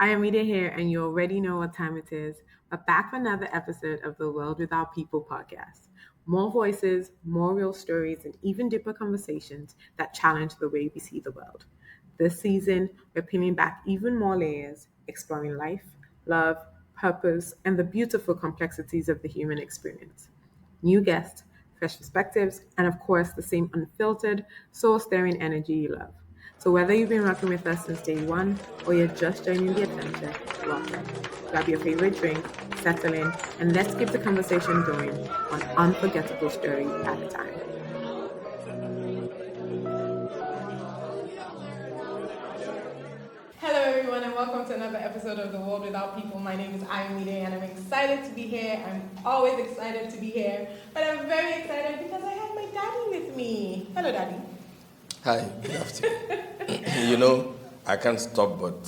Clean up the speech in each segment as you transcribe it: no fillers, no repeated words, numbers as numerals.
Ayomide here, and you already know what time it is. We're back for another episode of the World Without People podcast. More voices, more real stories, and even deeper conversations that challenge the way we see the world. This season, we're peeling back even more layers, exploring life, love, purpose, and the beautiful complexities of the human experience. New guests, fresh perspectives, and of course, the same unfiltered, soul stirring energy you love. So, whether you've been rocking with us since day one or you're just joining the adventure, welcome. Grab your favorite drink, settle in, and let's keep the conversation going, one unforgettable story at a time. Hello, everyone, and welcome to another episode of The World Without People. My name is Ayomide, and I'm excited to be here. I'm always excited to be here, but I'm very excited because I have my daddy with me. Hello, Daddy. Hi, good afternoon. I can't stop but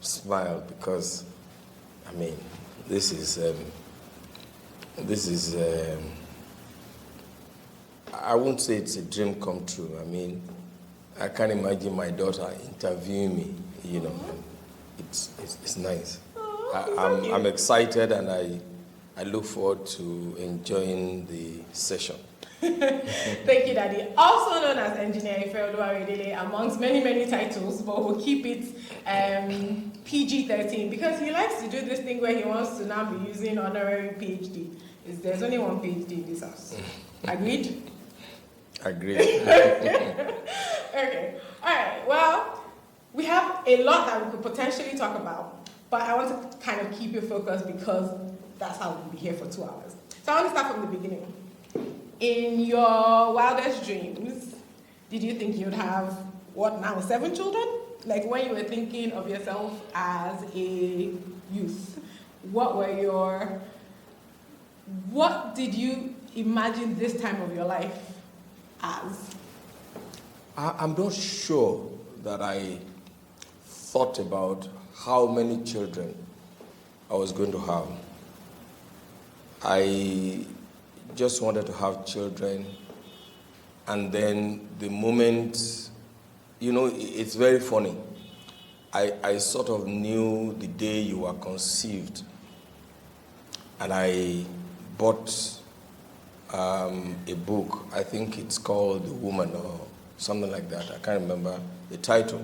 smile because, this is, I won't say it's a dream come true. I can't imagine my daughter interviewing me, it's nice. I'm excited, and I look forward to enjoying the session. Thank you, Daddy. Also known as Engineer Ifeoluwa Oyedele, amongst many, many titles, but we'll keep it PG-13 because he likes to do this thing where he wants to now be using honorary PhD. There's only one PhD in this house. Agreed? Agreed. Okay. All right. Well, we have a lot that we could potentially talk about, but I want to kind of keep you focused because that's how we'll be here for 2 hours. So I want to start from the beginning. In your wildest dreams, did you think you'd have, 7 children? Like when you were thinking of yourself as a youth, what did you imagine this time of your life as? I'm not sure that I thought about how many children I was going to have. I just wanted to have children, and then the moment, it's very funny. I sort of knew the day you were conceived, and I bought a book. I think it's called The Woman or something like that. I can't remember the title.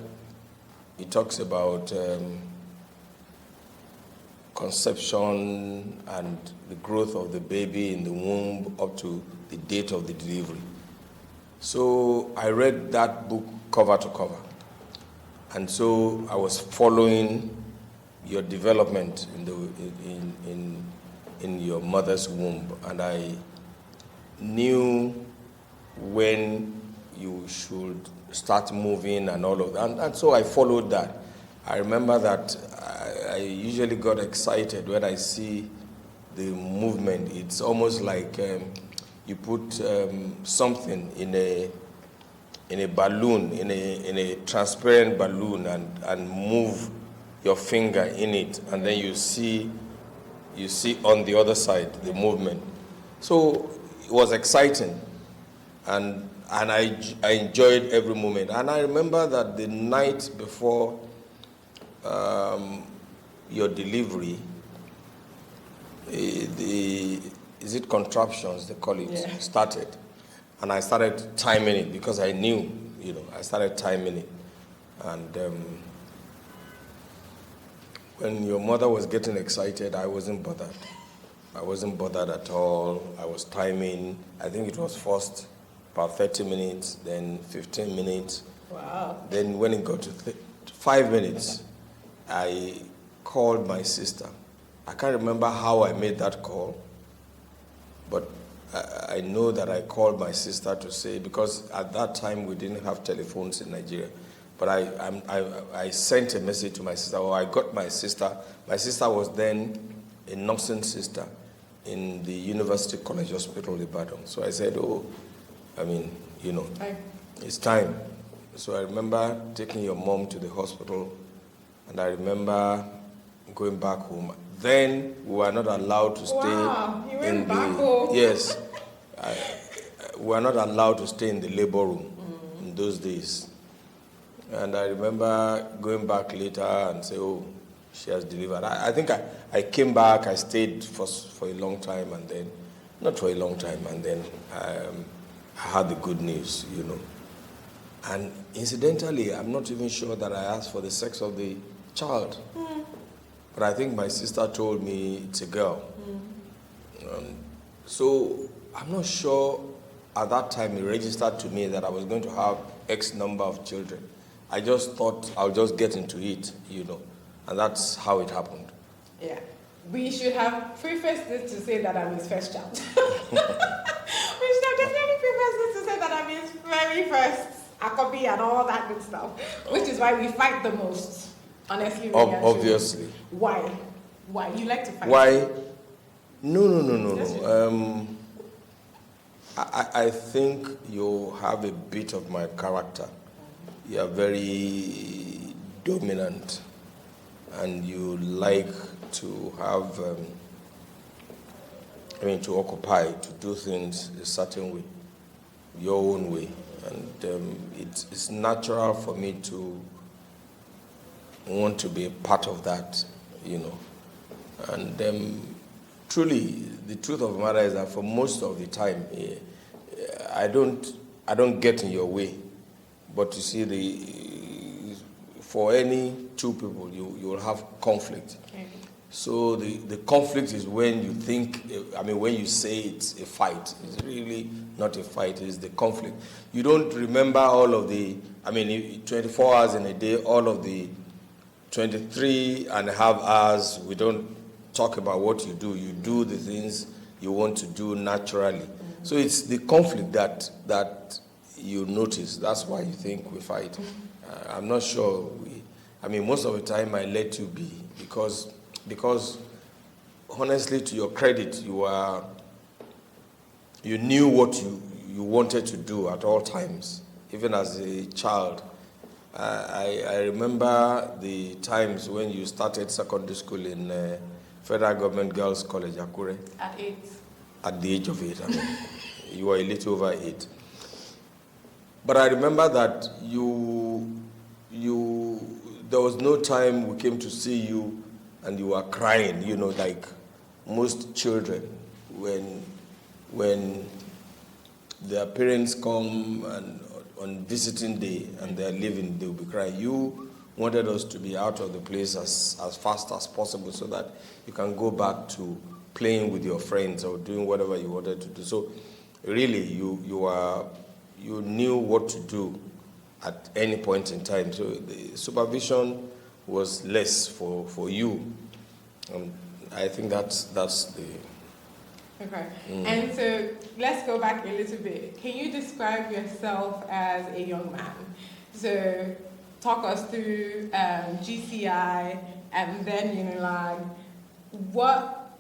It talks about conception and the growth of the baby in the womb up to the date of the delivery. So I read that book cover to cover. And so I was following your development in your mother's womb, and I knew when you should start moving and all of that. And so I followed that. I remember that I usually got excited when I see the movement. It's almost like you put something in a balloon, in a transparent balloon, and move your finger in it, and then you see on the other side the movement. So it was exciting, and I enjoyed every moment. And I remember that the night before your delivery, is it contraptions, they call it, Yeah. started. And I started timing it because I knew, I started timing it. And when your mother was getting excited, I wasn't bothered. I wasn't bothered at all. I was timing. I think it was first about 30 minutes, then 15 minutes. Wow. Then when it got to 5 minutes, I called my sister. I can't remember how I made that call, but I know that I called my sister to say, because at that time we didn't have telephones in Nigeria, but I sent a message to my sister, or I got my sister. My sister was then a nursing sister in the University College Hospital, Ibadan. So I said, it's time. So I remember taking your mom to the hospital, and I remember going back home. Then we were not allowed to stay. Wow, you went back home. Yes, we were not allowed to stay in the labor room in those days. And I remember going back later and say, she has delivered. I think I came back, I stayed for a long time, and then, not for a long time, and then I had the good news, And incidentally, I'm not even sure that I asked for the sex of the child. But I think my sister told me it's a girl. So I'm not sure at that time it registered to me that I was going to have X number of children. I just thought I'll just get into it, and that's how it happened. Yeah. We should have prefaced this to say that I'm his first child. We should have definitely prefaced this to say that I'm his very first Akobi and all that good stuff, which is why we fight the most, honestly. Obviously. Why? You like to fight? Why? No. I think you have a bit of my character. You are very dominant, and you like to have, to occupy, to do things a certain way, your own way. And it's natural for me to want to be a part of that, And truly, the truth of the matter is that for most of the time, I don't get in your way. But you see, for any two people, you will have conflict. Okay. So the conflict is when you think, when you say it's a fight. It's really not a fight, it's the conflict. You don't remember all of 24 hours in a day, all of the 23 and a half hours, we don't talk about what you do. You do the things you want to do naturally. Mm-hmm. So it's the conflict that you notice. That's why you think we fight. I'm not sure. Most of the time I let you be because honestly, to your credit, you knew what you wanted to do at all times, even as a child. I remember the times when you started secondary school in Federal Government Girls College, Akure. At 8. At the age of 8. You were a little over 8. But I remember that there was no time we came to see you and you were crying, like most children when their parents come and on visiting day and they're leaving, they'll be crying. You wanted us to be out of the place as fast as possible so that you can go back to playing with your friends or doing whatever you wanted to do. So really, you knew what to do at any point in time. So the supervision was less for you. I think that's the... Okay. And so let's go back a little bit. Can you describe yourself as a young man? So talk us through GCI and then Unilag. What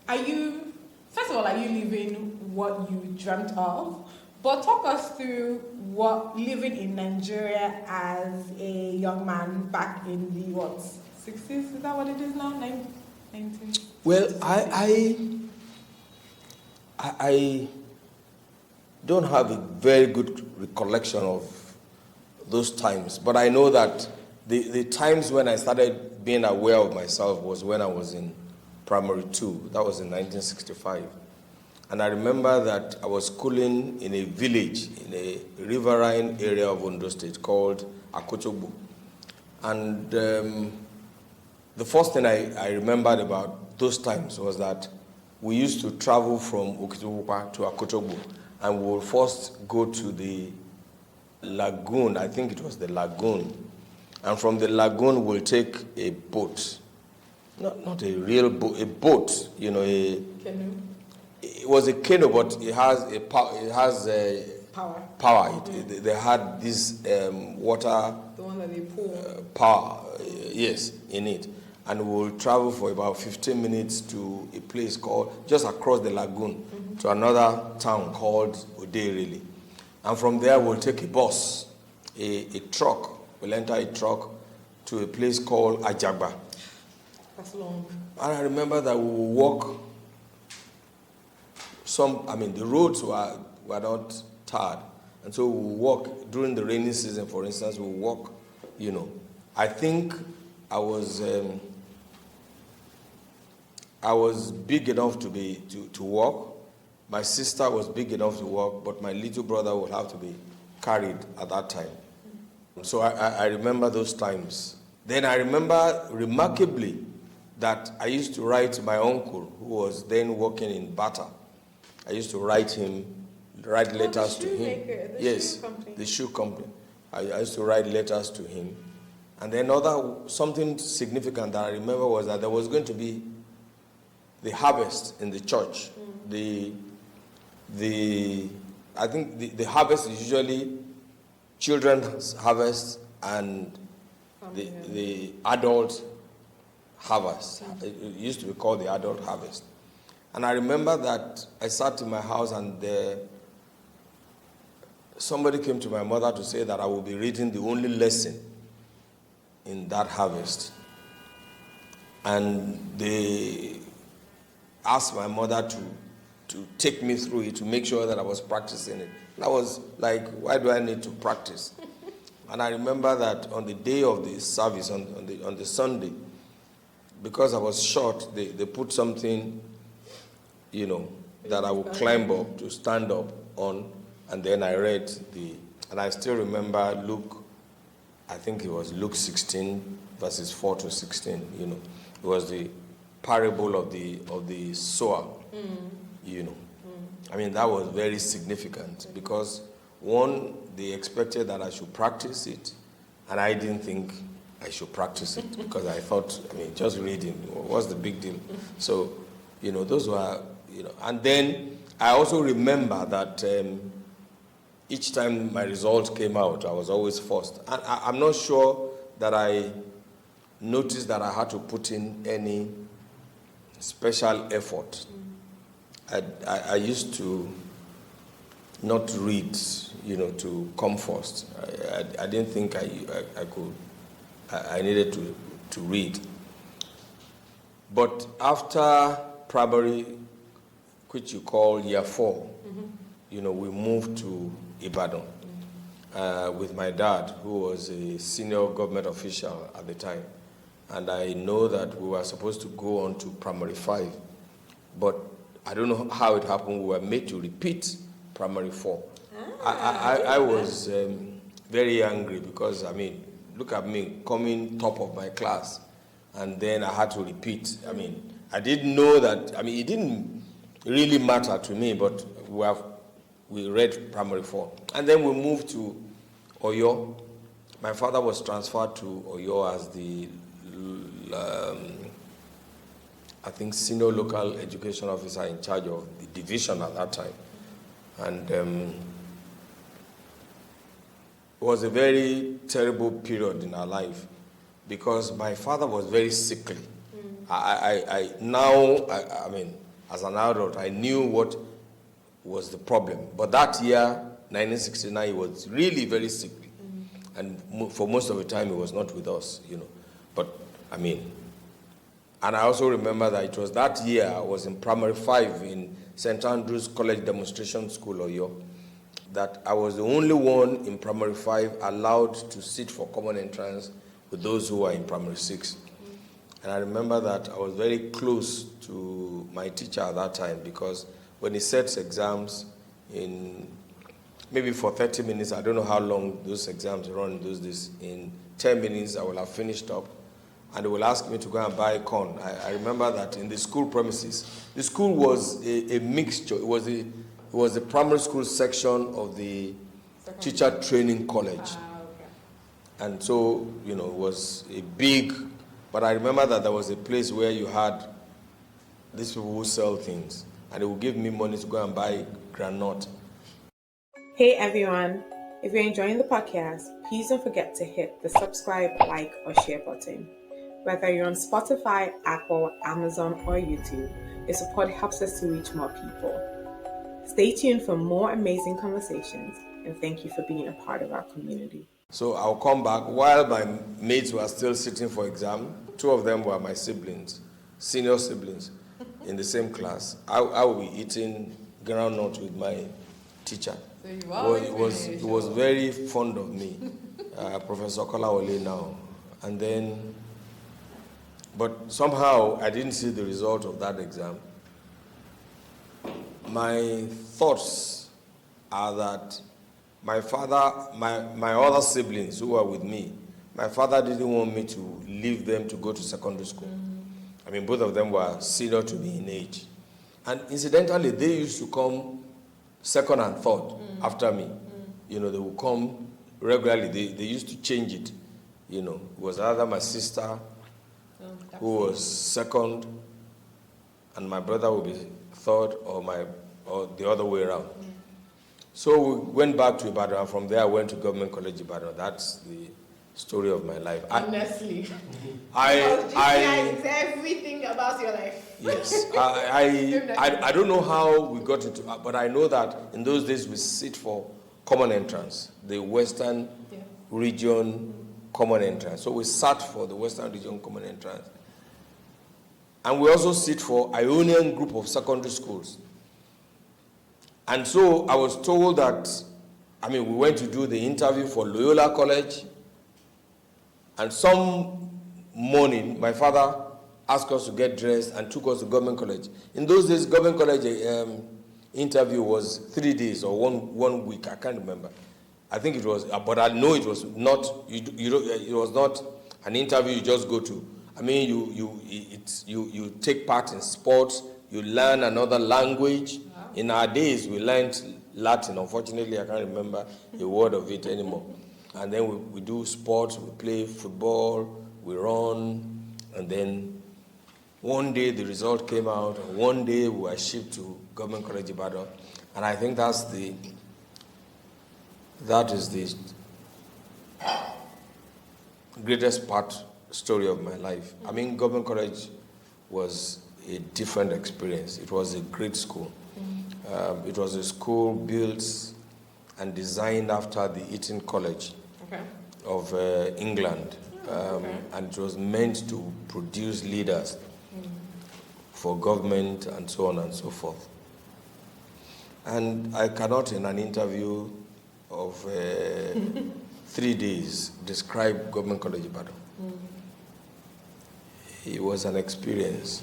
are you, first of all, are you living what you dreamt of? But talk us through what living in Nigeria as a young man back in the 60s? Is that what it is now? 90s? Well, I don't have a very good recollection of those times, but I know that the times when I started being aware of myself was when I was in primary 2. That was in 1965. And I remember that I was schooling in a village in a riverine area of Ondo State called Akotogbo. And the first thing I remembered about those times was that we used to travel from Okitiwupa to Akotogbo, and we would first go to the lagoon. I think it was the lagoon. And from the lagoon, we'll take a boat. Not a real boat, a boat, a... Canoe? It was a canoe, but it has power. They had this water... The one that they pour. Power, yes, in it. And we'll travel for about 15 minutes to a place called, just across the lagoon, to another town called Oderele. And from there, we'll take a bus, a truck. We'll enter a truck to a place called Ajagba. That's long. And I remember that we would walk the roads were not tarred. And so we would walk during the rainy season, for instance, we would walk, I think I was I was big enough to walk. My sister was big enough to walk, but my little brother would have to be carried at that time. So I remember those times. Then I remember remarkably that I used to write my uncle, who was then working in Bata. I used to write letters to him. Yes, the shoe company. I used to write letters to him. And then something significant that I remember was that there was going to be the harvest in the church. I think the harvest is usually children's harvest and the adult harvest. It used to be called the adult harvest. And I remember that I sat in my house and somebody came to my mother to say that I will be reading the only lesson in that harvest. And they asked my mother to take me through it, to make sure that I was practicing it. And I was like, why do I need to practice? And I remember that on the day of the service, on the Sunday, because I was short, they put something, that I would climb up to stand up on, and then I read and I still remember Luke, I think it was Luke 16, verses 4 to 16, It was the parable of the sower, I mean, that was very significant because, one, they expected that I should practice it, and I didn't think I should practice it because I thought, just reading, what's the big deal? So, those were, and then I also remember that each time my results came out, I was always first. And I'm not sure that I noticed that I had to put in any special effort. I used to not read, to come first. I didn't think I needed to read. But after primary, which you call year 4, we moved to Ibadan with my dad, who was a senior government official at the time. And I know that we were supposed to go on to primary 5, but I don't know how it happened. We were made to repeat primary 4. I was very angry because, look at me, coming top of my class, and then I had to repeat. I didn't know that, it didn't really matter to me, but we read primary 4. And then we moved to Oyo. My father was transferred to Oyo as the I think senior local education officer in charge of the division at that time. And it was a very terrible period in our life because my father was very sickly. Now, as an adult, I knew what was the problem. But that year, 1969, he was really very sickly. And for most of the time, he was not with us, But, and I also remember that it was that year I was in primary 5 in St. Andrew's College Demonstration School, Oyo, that I was the only one in primary 5 allowed to sit for common entrance with those who were in primary 6. And I remember that I was very close to my teacher at that time because when he sets exams maybe for 30 minutes, I don't know how long those exams run those days, in 10 minutes I will have finished up. And they will ask me to go and buy corn. I remember that in the school premises, the school was a mixture. It was the primary school section of the teacher training college. Okay. And so, it was a big, but I remember that there was a place where you had these people who sell things, and they would give me money to go and buy granite. Hey everyone, if you're enjoying the podcast, please don't forget to hit the subscribe, like, or share button. Whether you're on Spotify, Apple, Amazon, or YouTube, your support helps us to reach more people. Stay tuned for more amazing conversations, and thank you for being a part of our community. So I'll come back. While my mates were still sitting for exam, 2 of them were my siblings, senior siblings, in the same class. I will be eating groundnut with my teacher. So he was very fond of me, Professor Kolawole now. And then But somehow I didn't see the result of that exam. My thoughts are that my father, my other siblings who were with me, my father didn't want me to leave them to go to secondary school. I mean, both of them were senior to me in age. And incidentally, they used to come second and third after me. You know, they would come regularly. They used to change it. You know, it was either my sister who was second, and my brother would be third, or the other way around. So we went back to Ibadan, and from there I went to Government College Ibadan. That's the story of my life. Honestly, I everything about your life. Yes, I don't know how we got into, but I know that in those days we sit for common entrance, the Western region common entrance. So we sat for the Western region common entrance. And we also sit for Ionian group of secondary schools. And so I was told that, we went to do the interview for Loyola College. And some morning, my father asked us to get dressed and took us to Government College. In those days, Government College interview was 3 days or one week. I can't remember. I think it was, but I know it was not. It was not an interview you just go to. You take part in sports. You learn another language. Wow. In our days, we learned Latin. Unfortunately, I can't remember a word of it anymore. And then we do sports. We play football. We run, and then one day the result came out, and one day we were shipped to Government College Ibadan, and I think that is the greatest story of my life. Government College was a different experience. It was a great school. It was a school built and designed after the Eton College of England. And it was meant to produce leaders for government and so on and so forth. And I cannot, in an interview of 3 days, describe Government College Ibadan. It was an experience.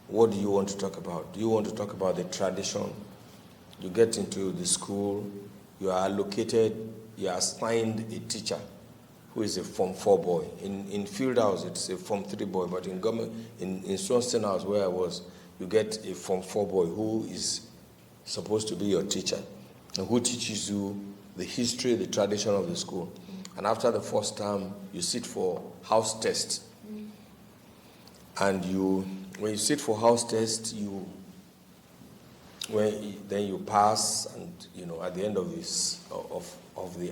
What do you want to talk about? Do you want to talk about the tradition? You get into the school, you are allocated, you are assigned a teacher who is a Form 4 boy. In Field House, it's a Form 3 boy, but in government, in Swanston House, where I was, you get a Form 4 boy who is supposed to be your teacher and who teaches you the history, the tradition of the school. And after the first term, you sit for house test. And when you sit for house test, then you pass, and at the end of this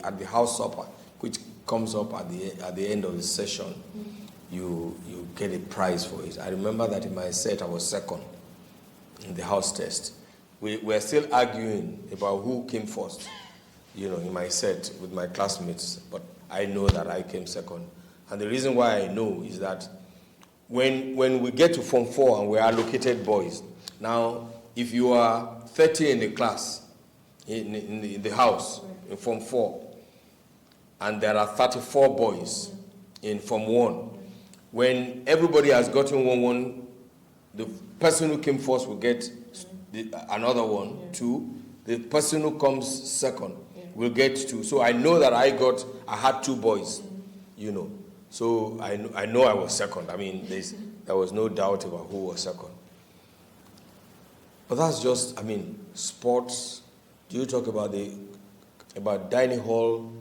at the house supper, which comes up at the end of the session, you get a prize for it. I remember that in my set I was second in the house test. We were still arguing about who came first, in my set with my classmates, but I know that I came second. And the reason why I know is that when we get to Form 4 and we're allocated boys, now if you are 30 in the class, in the house, in Form 4, and there are 34 boys in Form 1. When everybody has gotten one, the person who came first will get another one, 2. The person who comes second will get 2. So I know that I had 2 boys, So I know I was second. There was no doubt about who was second. But that's just, sports. Do you talk about dining hall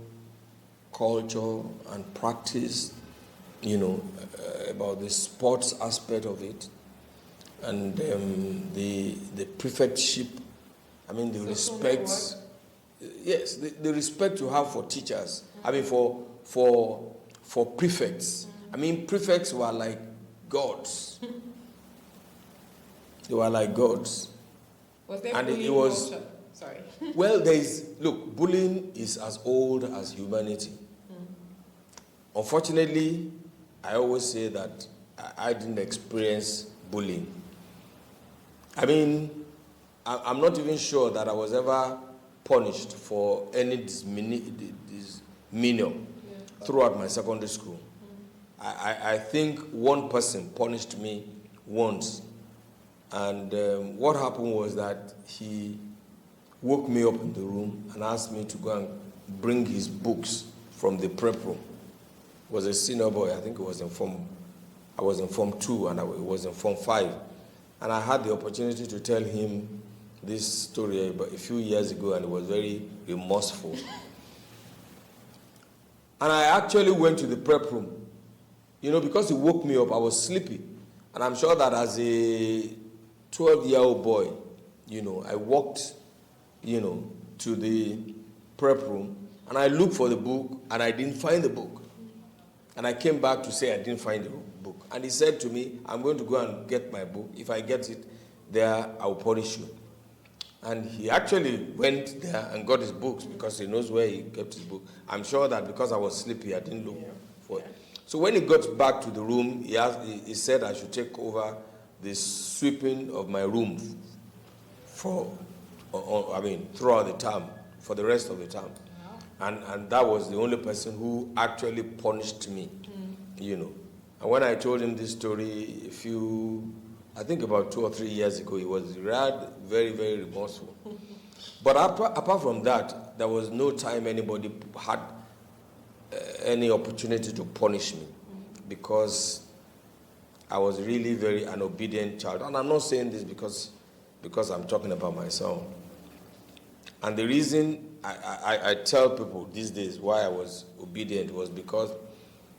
culture and practice, about the sports aspect of it, and the prefectship, the respect, yes, the respect you have for teachers, for prefects. Prefects were like gods. They were like gods. Was there and bullying it was culture? Sorry. Well, bullying is as old as humanity. Unfortunately, I always say that I didn't experience bullying. I'm not even sure that I was ever punished for any misdemeanor throughout my secondary school. I think one person punished me once. And what happened was that he woke me up in the room and asked me to go and bring his books from the prep room. He was a senior boy. I think it was in I was in Form 2 and it was in Form 5. And I had the opportunity to tell him this story a few years ago, and it was very remorseful. And I actually went to the prep room. Because he woke me up, I was sleepy. And I'm sure that as a 12-year-old boy, I walked, to the prep room, and I looked for the book, and I didn't find the book. And I came back to say I didn't find the book. And he said to me, I'm going to go and get my book. If I get it there, I will punish you. And he actually went there and got his books because he knows where he kept his book. I'm sure that because I was sleepy, I didn't look for it. So when he got back to the room, he said I should take over the sweeping of my room throughout the term, for the rest of the term. Wow. And that was the only person who actually punished me, And when I told him this story I think about 2 or 3 years ago, he was very, very remorseful. But apart from that, there was no time anybody had any opportunity to punish me because I was really very an obedient child. And I'm not saying this because I'm talking about myself. And the reason I tell people these days why I was obedient was because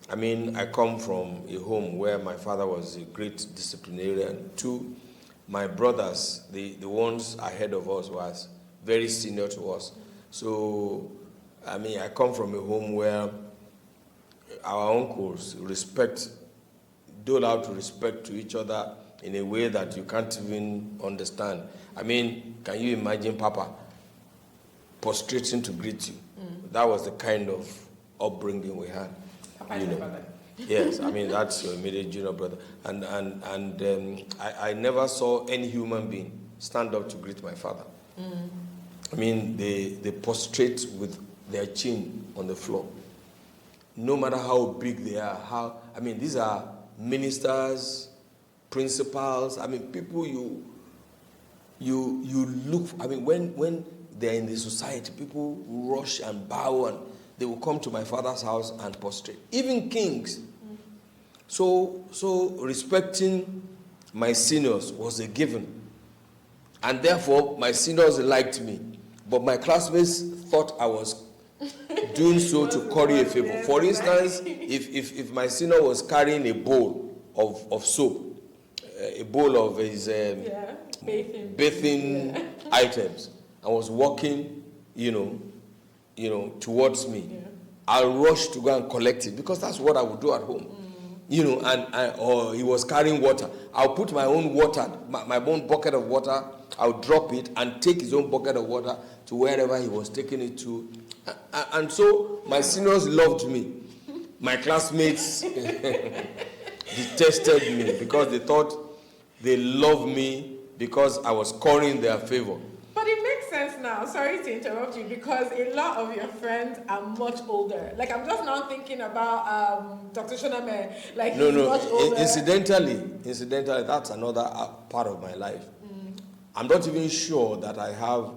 I come from a home where my father was a great disciplinarian. 2, my brothers, the ones ahead of us, was very senior to us. So, I come from a home where our uncles dole out respect to each other in a way that you can't even understand. Can you imagine Papa prostrating to greet you? That was the kind of upbringing we had. Yes, that's your immediate junior brother. And I never saw any human being stand up to greet my father. They prostrate with their chin on the floor. No matter how big they are, these are ministers, principals, people you look, when they're in the society, people rush and bow and they will come to my father's house and prostrate. Even kings. So respecting my seniors was a given. And therefore, my seniors liked me. But my classmates thought I was doing so to curry a favor. For instance, if my senior was carrying a bowl of soap, a bowl of his bathing items, and was walking, towards me, I'll rush to go and collect it because that's what I would do at home. Or he was carrying water. I'll put my own water, my own bucket of water, I'll drop it and take his own bucket of water to wherever he was taking it to. And so my seniors loved me. My classmates detested me because they thought they loved me because I was currying their favor. But it makes sense now. Sorry to interrupt you, because a lot of your friends are much older. Like, I'm just now thinking about Dr. Shoname. Like, he's much older. Incidentally, that's another part of my life. I'm not even sure that I have,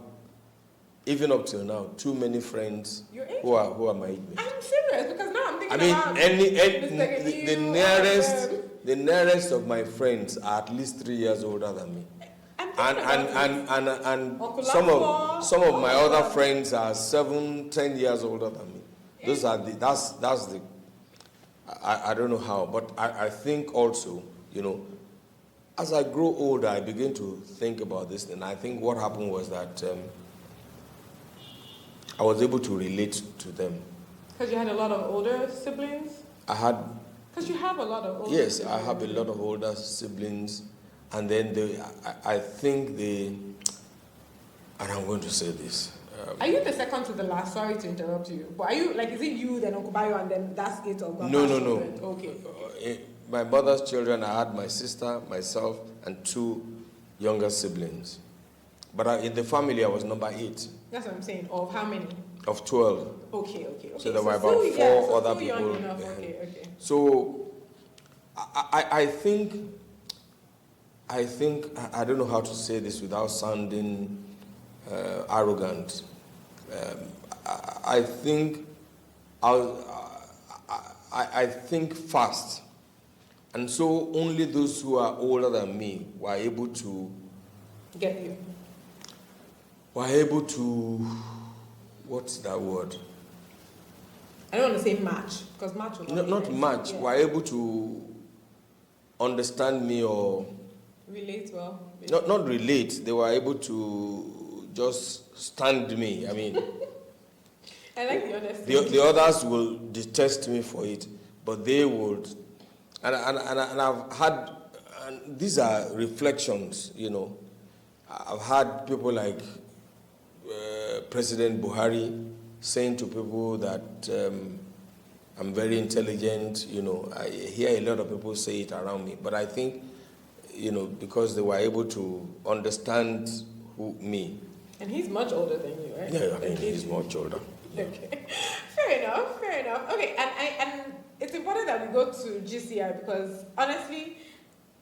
even up till now, too many friends who are my age. I'm serious, because now I'm thinking about the nearest of my friends are at least 3 years older than me. And some of my other friends are 7-10 years older than me. Those are that's the I don't know how, but I think also, as I grow older, I begin to think about this, and I think what happened was that I was able to relate to them. Because you had a lot of older siblings? Because you have a lot of older siblings. Yes, I have a lot of older siblings. And then I think and I'm going to say this. Are you the second to the last? Sorry to interrupt you. But are you, is it you, then Uncle Bayo, and then that's it? Or No. Okay. My mother's children, I had my sister, myself, and 2 younger siblings. But in the family, I was number 8. That's what I'm saying. Of how many? Of 12. Okay. So there were about 4 other people. Okay. So I think, I don't know how to say this without sounding arrogant. I think I think fast, and so only those who are older than me were able to get you. Were able to, what's that word? I don't want to say match, because match will not match. Yeah. Were able to understand me or relate well. Not relate. They were able to just stand me. I mean, I like the honesty. The others will detest me for it, but they would. And I've had, and these are reflections, you know. I've had people like President Buhari saying to people that I'm very intelligent, you know. I hear a lot of people say it around me, but I think, you know, because they were able to understand me. And he's much older than you, right? Yeah, I mean, he's much older. Okay, fair enough. Okay, and it's important that we go to GCI because honestly,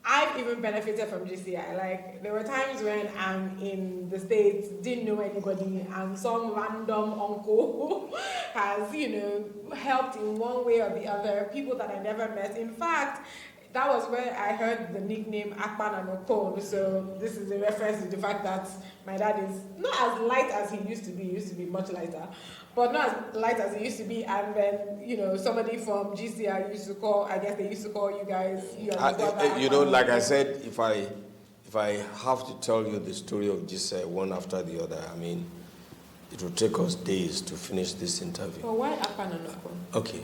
I've even benefited from GCI. Like, there were times when I'm in the States, didn't know anybody, and some random uncle has, you know, helped in one way or the other, people that I never met. In fact, that was where I heard the nickname Akpan and Okon. So this is a reference to the fact that my dad is not as light as he used to be. He used to be much lighter, but not as light as he used to be. And then, you know, somebody from GCI used to call, I guess they used to call you guys. You know, like I said, if I have to tell you the story of GCI one after the other, I mean, it will take us days to finish this interview. But why Akpan and Okon? Okay.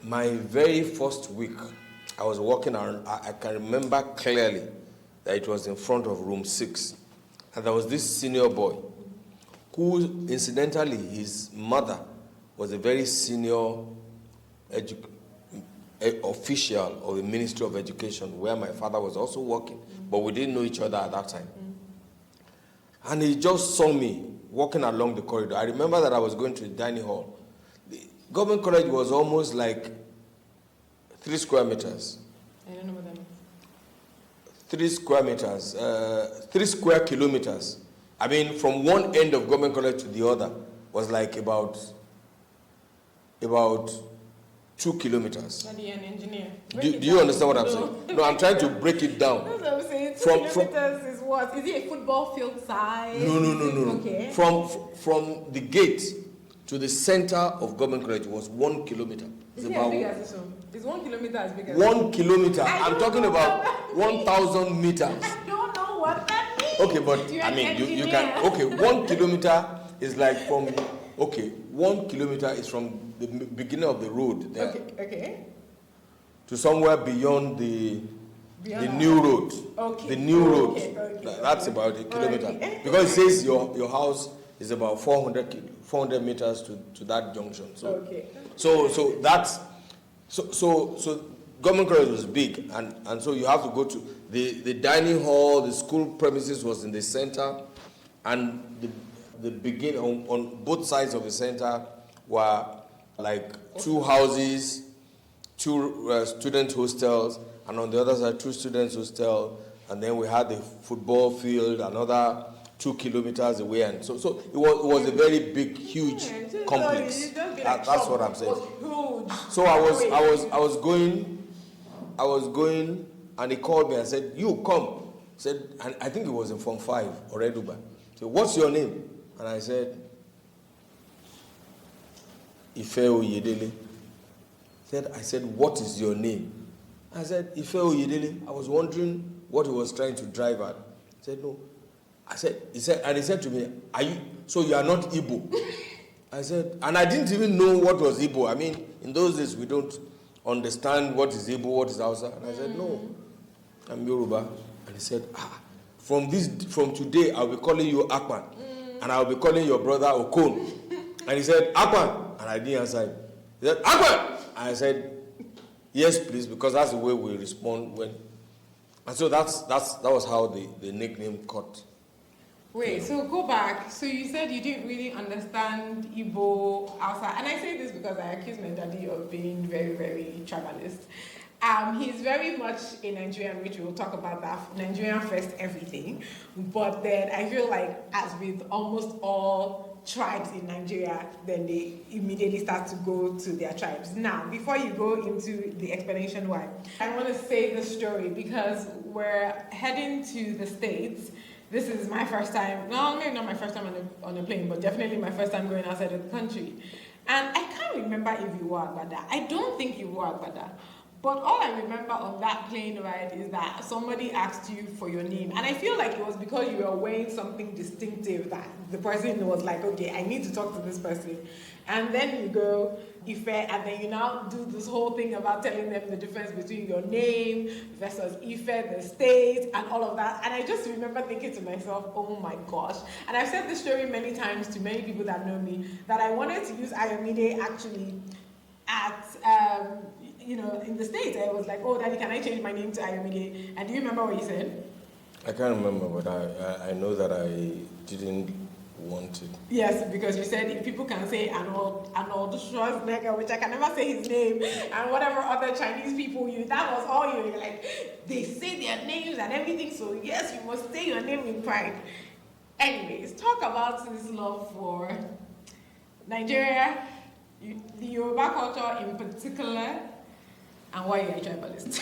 My very first week, I was walking around. I can remember clearly that it was in front of room 6. And there was this senior boy who, incidentally, his mother was a very senior official of the Ministry of Education, where my father was also working, but we didn't know each other at that time. And he just saw me walking along the corridor. I remember that I was going to the dining hall. The government college was almost like 3 square meters. I don't know what that means. 3 square meters, 3 square kilometers. I mean, from one end of government college to the other was like about 2 kilometers. Daddy, an engineer. Do you understand what I'm saying? No, I'm trying to break it down. That's what I'm saying. 2 kilometers is what? Is it a football field size? No. Okay. From the gate to the center of government college was 1 kilometer. Is it as big as this one? Is 1 kilometer as big as 1 kilometer. I'm talking about 1,000 meters. I don't know what that means. Okay, but I mean, you can. Okay, 1 kilometer is like from. Okay, 1 kilometer is from the beginning of the road there. Okay. To somewhere beyond the new road. Okay. The new road. Okay. That's about a kilometer. Okay. Because it says your house is about 400 meters to that junction. So, okay. So that's so government college was big, and so you have to go to the dining hall. The school premises was in the center, and the beginning on both sides of the center were like 2 houses, 2 student hostels, and on the other side 2 students hostel, and then we had the football field, another 2 kilometers away, and so it was a very big, huge complex. That's what I'm saying. So I was going, and he called me and said, "You come." Said, and I think it was in Form 5 or Eduba. So, "What's your name?" And I said, "Ifeoluwa Oyedele." I said, "What is your name?" I said, "Ifeoluwa Oyedele." I was wondering what he was trying to drive at. He said, "No." He said to me, so you are not Igbo? I said, and I didn't even know what was Igbo. I mean, in those days we don't understand what is Igbo, what is Hausa. And I said, "No, I'm Yoruba." And he said, from today I'll be calling you Akpan, and I'll be calling your brother Okon. And he said, "Akpan," and I didn't answer him. He said, "Akpan," and I said, "Yes, please," because that's the way we respond when. And so that was how the nickname caught. Wait, so go back. So you said you didn't really understand Igbo outside. And I say this because I accuse my daddy of being very, very tribalist. He's very much a Nigerian, which we'll talk about that. Nigerian first, everything. But then I feel like, as with almost all tribes in Nigeria, then they immediately start to go to their tribes. Now, before you go into the explanation why, I want to say the story because we're heading to the States. This is my first time, no, maybe not my first time on a plane, but definitely my first time going outside of the country. And I can't remember if you wore Agbada. I don't think you wore Agbada. But all I remember on that plane ride is that somebody asked you for your name. And I feel like it was because you were wearing something distinctive that the person was like, okay, I need to talk to this person. And then you go, Ife, and then you now do this whole thing about telling them the difference between your name versus Ife, the state, and all of that. And I just remember thinking to myself, oh my gosh. And I've said this story many times to many people that know me, that I wanted to use Ayomide actually at, in the States. I was like, oh, Daddy, can I change my name to Ayomide? And do you remember what you said? I can't remember, but I know that I didn't want it. Yes, because you said if people can say Arnold Schwarzenegger, which I can never say his name, and whatever other Chinese people that was all you. Like, they say their names and everything, so yes, you must say your name in pride. Anyways, talk about this love for Nigeria, the Yoruba culture in particular, and why you're a tribalist.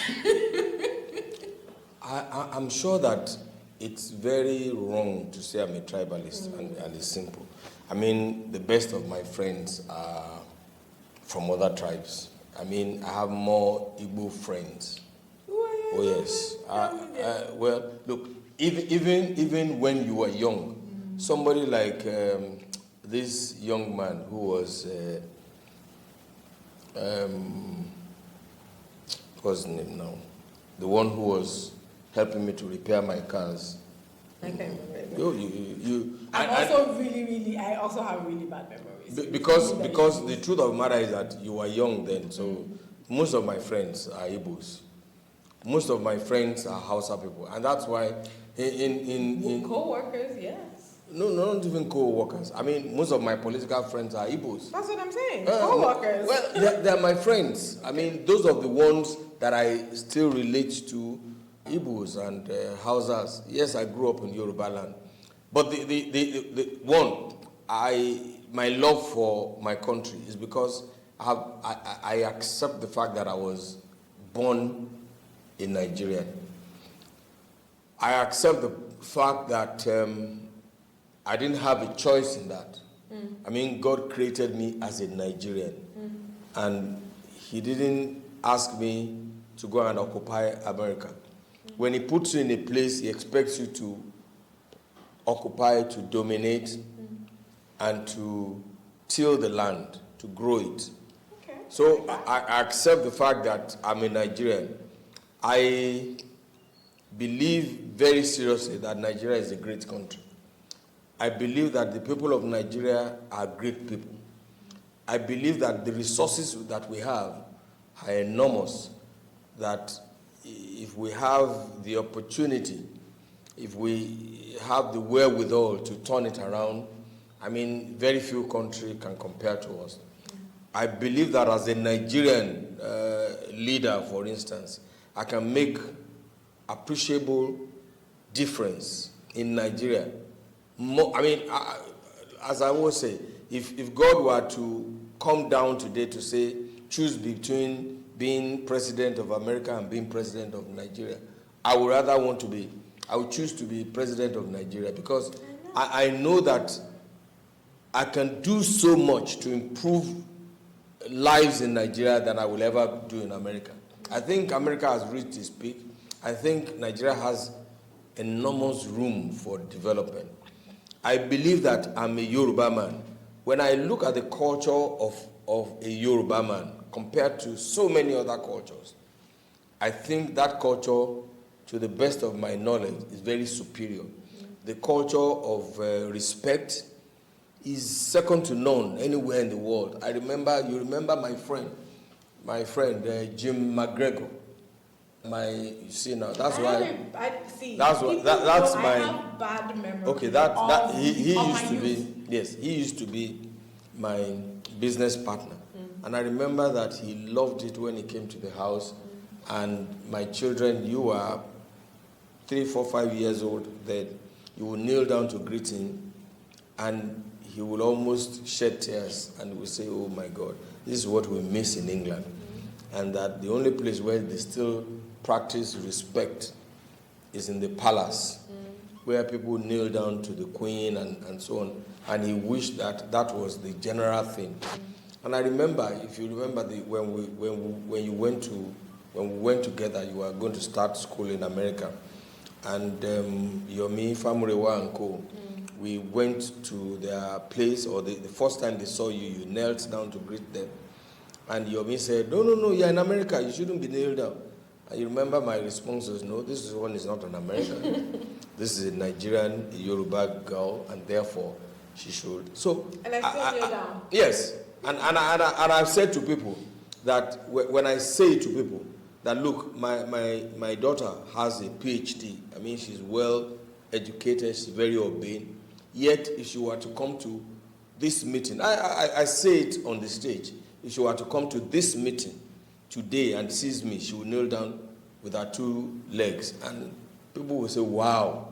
I'm sure that it's very wrong to say I'm a tribalist, and it's simple. I mean, the best of my friends are from other tribes. I mean, I have more Igbo friends. Oh yes. Well, look, even when you were young, somebody like this young man who was what's his name now? The one who was helping me to repair my cars. I can't remember. I also have really bad memories. Because the truth of the matter is that you were young then, so most of my friends are Igbos. Most of my friends are Hausa people, and that's why in co-workers, yes. No, not even co-workers. I mean, most of my political friends are Igbos. That's what I'm saying. Co-workers. Well, they're my friends. I mean, those are the ones that I still relate to, Igbos and Hausas. Yes, I grew up in Yoruba land. But my love for my country is because I accept the fact that I was born in Nigeria. I accept the fact that I didn't have a choice in that. I mean, God created me as a Nigerian. And he didn't ask me to go and occupy America. When he puts you in a place, he expects you to occupy, to dominate, and to till the land, to grow it. Okay. So I accept the fact that I'm a Nigerian. I believe very seriously that Nigeria is a great country. I believe that the people of Nigeria are great people. I believe that the resources that we have are enormous, that if we have the opportunity, if we have the wherewithal to turn it around, I mean, very few countries can compare to us. I believe that as a Nigerian leader, for instance, I can make appreciable difference in Nigeria. As I always say, if God were to come down today to say, choose between being president of America and being president of Nigeria, I would choose to be president of Nigeria, because I know that I can do so much to improve lives in Nigeria than I will ever do in America. I think America has reached its peak. I think Nigeria has enormous room for development. I believe that I'm a Yoruba man. When I look at the culture of a Yoruba man compared to so many other cultures, I think that culture, to the best of my knowledge, is very superior. The culture of respect is second to none anywhere in the world. You remember my friend Jim McGregor. You see now, that's why. That's my. I have bad memory. Okay, he used to be my business partner, and I remember that he loved it when he came to the house, and my children, you are 3, 4, 5 years old, then you will kneel down to greet him, and he will almost shed tears and will say, oh my God, this is what we miss in England. And that the only place where they still practice respect is in the palace, where people kneel down to the queen and so on. And he wished that that was the general thing. And I remember, if you remember, when we went together, you were going to start school in America, and Yomi, Famurewa and co. We went to their place, or the first time they saw you, you knelt down to greet them. And Yomi said, no, you're in America, you shouldn't be kneel down. And you remember my response was, no, this one is not an American. This is a Nigerian, a Yoruba girl, and therefore she should. So, and I still kneel down. Yes, and I've said to people that when I say to people that, look, my daughter has a PhD. I mean, she's well educated, she's very obeying. Yet, if she were to come to this meeting, I say it on the stage, if she were to come to this meeting today and sees me, she will kneel down with her 2 legs, and people will say, wow.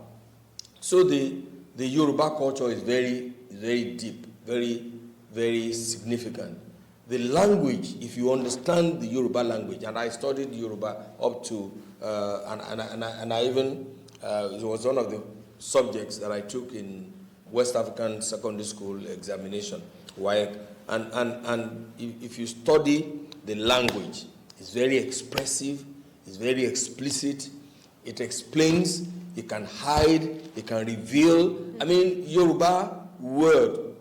So the Yoruba culture is very, very deep, very, very significant. The language, if you understand the Yoruba language, and I studied Yoruba up to, and I even, it was one of the subjects that I took in West African Secondary School examination, WAEC. And if you study the language, it's very expressive, it's very explicit, it explains, it can hide, it can reveal. I mean, Yoruba word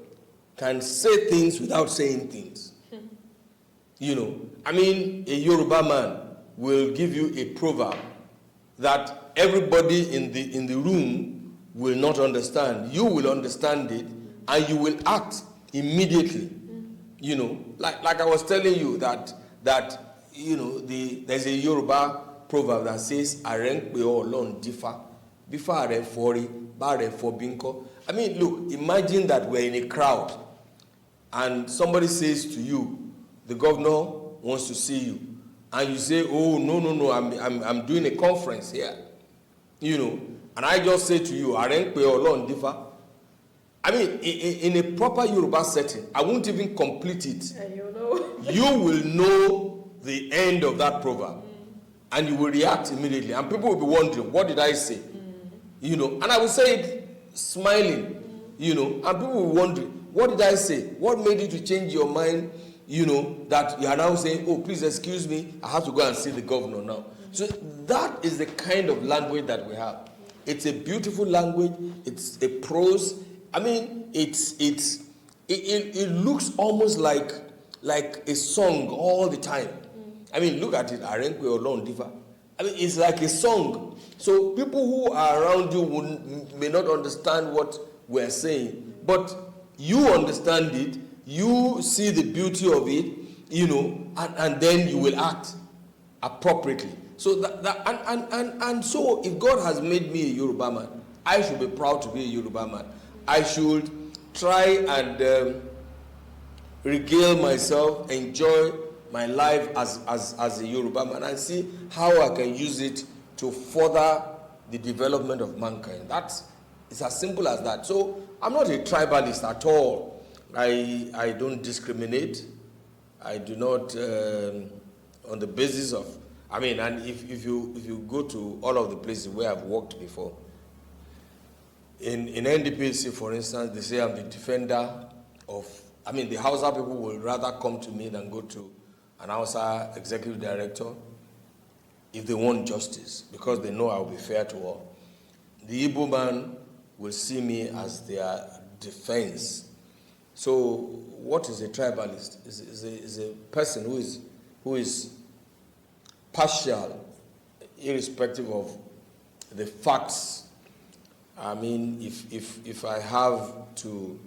can say things without saying things. You know, I mean, a Yoruba man will give you a proverb that everybody in the room will not understand. You will understand it, and you will act immediately. You know, like I was telling you that you know, there's a Yoruba proverb that says, "Arenkpe Olorun difa, bifa are fori, ba are for binko." I mean, look, imagine that we're in a crowd, and somebody says to you, the governor wants to see you, and you say, oh, no, I'm doing a conference here, you know, and I just say to you, Arenkpe Olorun difa. I mean, in a proper Yoruba setting, I won't even complete it. And you know. You will know the end of that proverb, and you will react immediately, and people will be wondering, what did I say? You know, and I will say it smiling, you know, and people will be wondering, what did I say? What made you to change your mind? You know, that you are now saying, oh, please excuse me, I have to go and see the governor now. So that is the kind of language that we have. It's a beautiful language. It's a prose. I mean, it looks almost like a song all the time. I mean, look at it. Arenkwe Olorun difa. I mean, it's like a song. So people who are around you may not understand what we're saying, but you understand it. You see the beauty of it, you know, and then you will act appropriately. So and so, if God has made me a Yoruba man, I should be proud to be a Yoruba man. I should try and regale myself, enjoy my life as a Yoruba man, and see how I can use it to further the development of mankind. It's as simple as that. So I'm not a tribalist at all. I don't discriminate. I do not, on the basis of, I mean, and if you go to all of the places where I've worked before, in NDPC, for instance, they say I'm the defender of, I mean, the Hausa people will rather come to me than go to an Hausa executive director if they want justice, because they know I'll be fair to all. The Igbo man will see me as their defense. So what is a tribalist? Is a person who is partial, irrespective of the facts. I mean, if I have to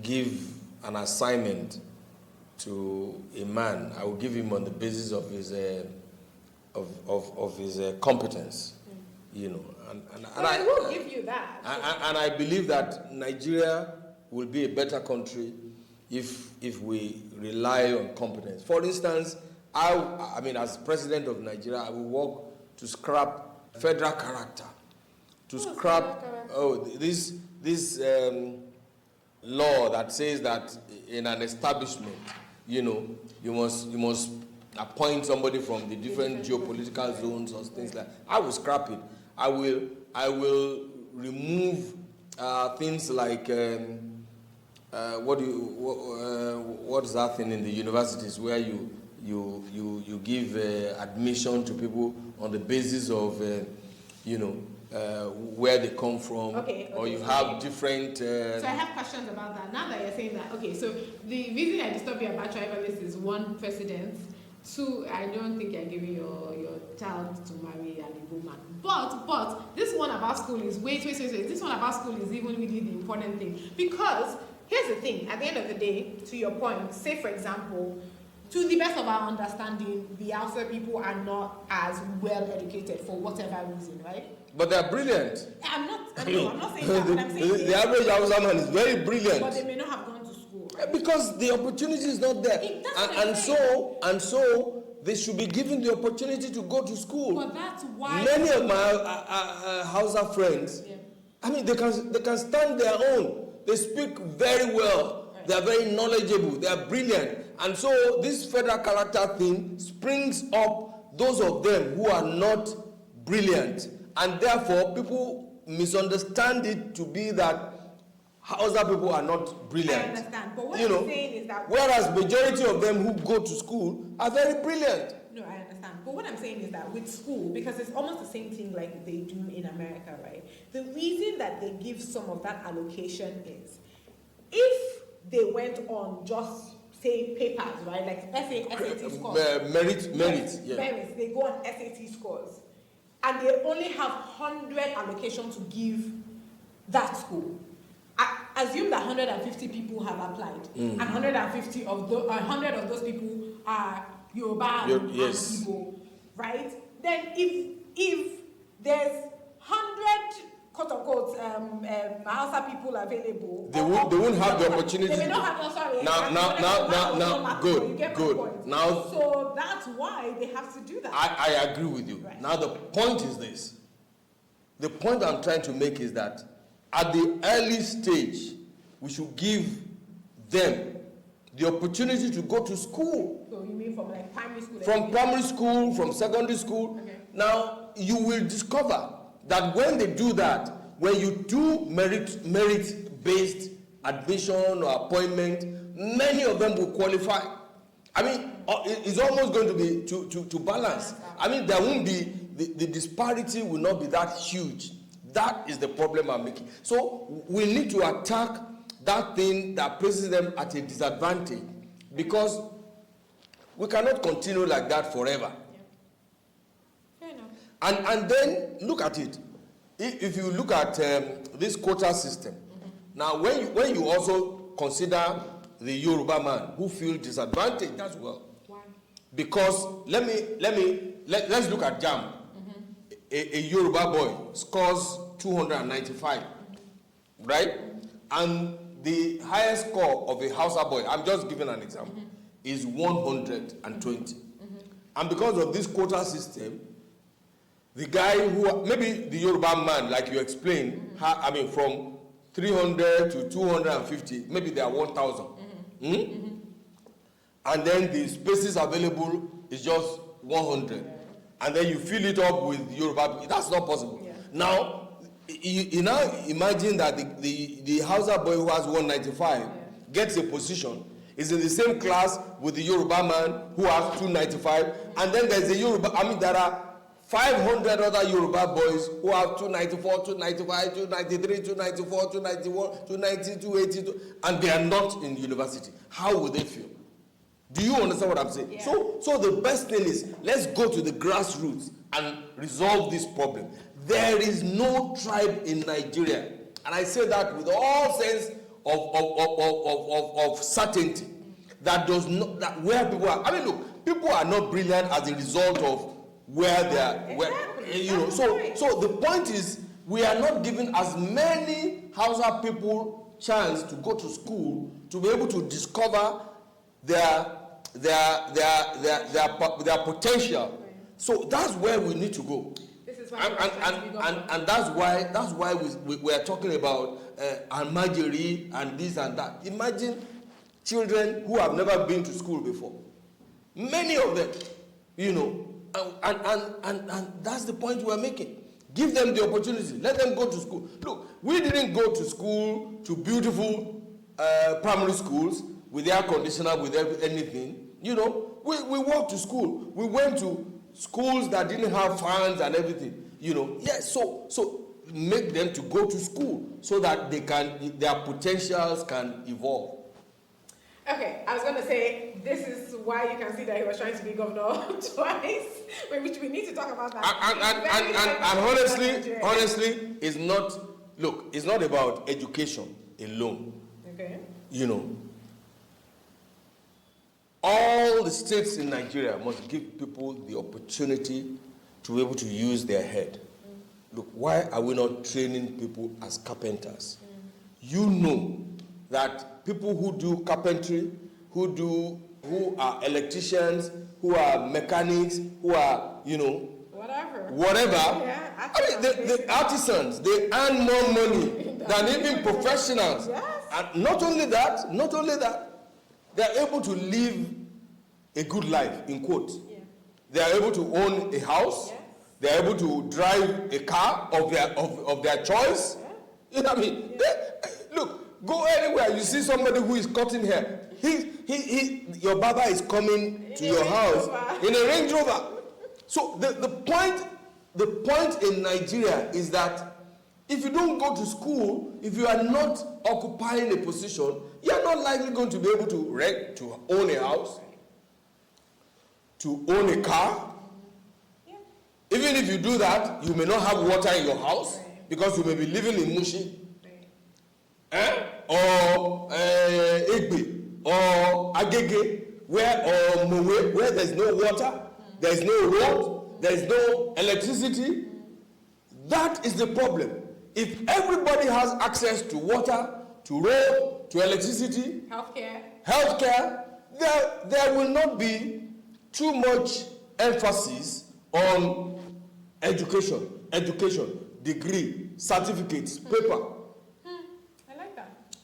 give an assignment to a man, I will give him on the basis of his competence, you know. And I will give you that. And I believe that Nigeria will be a better country if we rely on competence. For instance, I mean, as president of Nigeria, I will work to scrap federal character, to scrap this law that says that in an establishment, you must appoint somebody from the different geopolitical zones or things like that. I will scrap it. I will remove things like what is that thing in the universities where you give admission to people on the basis of where they come from, or you have different. So I have questions about that. Now that you're saying that, so the reason I disturb you about tribalists is one, precedent. Two, I don't think you're giving your child to marry an Igbo man. But this one about school is wait. This one about school is even really the important thing, because here's the thing. At the end of the day, to your point, say for example, to the best of our understanding, the Hausa people are not as well educated for whatever reason, right? But they're brilliant. I'm not saying that. But I'm saying the average Hausa man is very brilliant. But they may not have gone to school. Right? Because the opportunity is not there. And so they should be given the opportunity to go to school. But that's why many of my Hausa friends, I mean, they can stand their own. They speak very well. Right. They are very knowledgeable. They are brilliant. And so this federal character thing springs up those of them who are not brilliant. And therefore, people misunderstand it to be that Hausa people are not brilliant. I understand. But what I'm saying is that... Whereas majority of them who go to school are very brilliant. No, I understand. But what I'm saying is that with school, because it's almost the same thing like they do in America, right? The reason that they give some of that allocation is if they went on just, say, papers, right? Like SAT scores. Merit, yes. Yeah. They go on SAT scores. And they only have 100 allocation to give that school. I assume that 150 people have applied, and 100 of those people are Yoruba and Igbo, right? Then if there's 100 quote unquote Hausa people available, they won't have the opportunity. They may not have. No, sorry. Now, good. Now, so that's why they have to do that. I agree with you. Right. Now the point is this. The point I'm trying to make is that at the early stage, we should give them the opportunity to go to school. So you mean from like primary school? From primary school, from secondary school. Okay. Now, you will discover that when they do that, when you do merit-based admission or appointment, many of them will qualify. I mean, it's almost going to be to balance. I mean, there won't be, the disparity will not be that huge. That is the problem I'm making. So we need to attack that thing that places them at a disadvantage, because we cannot continue like that forever. Fair enough. And then look at it. If you look at this quota system, now when you also consider the Yoruba man who feels disadvantaged as well. Why? Because let's look at JAM. A Yoruba boy scores 295, right? And the highest score of a Hausa boy, I'm just giving an example, is 120. And because of this quota system, the guy who, maybe the Yoruba man, like you explained, from 300 to 250, maybe they are 1,000. And then the spaces available is just 100. And then you fill it up with Yoruba. That's not possible. Yeah. Now, you now imagine that the Hausa boy who has 195 gets a position, is in the same class with the Yoruba man who has 295, and then there's a Yoruba, there are 500 other Yoruba boys who have 294, 295, 293, 294, 291, 290, 282, and they are not in university. How will they feel? Do you understand what I'm saying? Yeah. So the best thing is, let's go to the grassroots and resolve this problem. There is no tribe in Nigeria, and I say that with all sense of certainty, that does not, that where people are. Look, people are not brilliant as a result of where they are. So the point is, we are not giving as many Hausa people chance to go to school to be able to discover their their potential. So that's where we need to go. This is why and that's why we are talking about Almajiri and this and that. Imagine children who have never been to school before. Many of them, and that's the point we're making. Give them the opportunity. Let them go to school. Look, we didn't go to school, to beautiful primary schools with air conditioner, with anything. We walked to school. We went to schools that didn't have fans and everything. Yes. So make them to go to school so that their potentials can evolve. Okay, I was going to say, this is why you can see that he was trying to be governor twice, which we need to talk about that. And honestly, it's not about education alone. Okay. All the states in Nigeria must give people the opportunity to be able to use their head. Look, why are we not training people as carpenters? You know that people who do carpentry, who are electricians, who are mechanics, who are, whatever. Yeah, the artisans, they earn more money than even professionals. Yes. And not only that, they are able to live a good life, in quotes. Yeah. They are able to own a house. Yes. They are able to drive a car of their choice. Yeah. You know what I mean? Look, go anywhere, you see somebody who is cutting hair. Your barber is coming to your house in a Range Rover. So the point in Nigeria is that if you don't go to school, if you are not occupying a position, you are not likely going to be able to rent, to own a house, to own a car. Yeah. Even if you do that, you may not have water in your house because you may be living in Mushi. Or Egbe, or Agege, or Mowe, where there's no water, there's no road, there's no electricity. That is the problem. If everybody has access to water, to road, to electricity, healthcare, there will not be too much emphasis on education, degree, certificates, paper.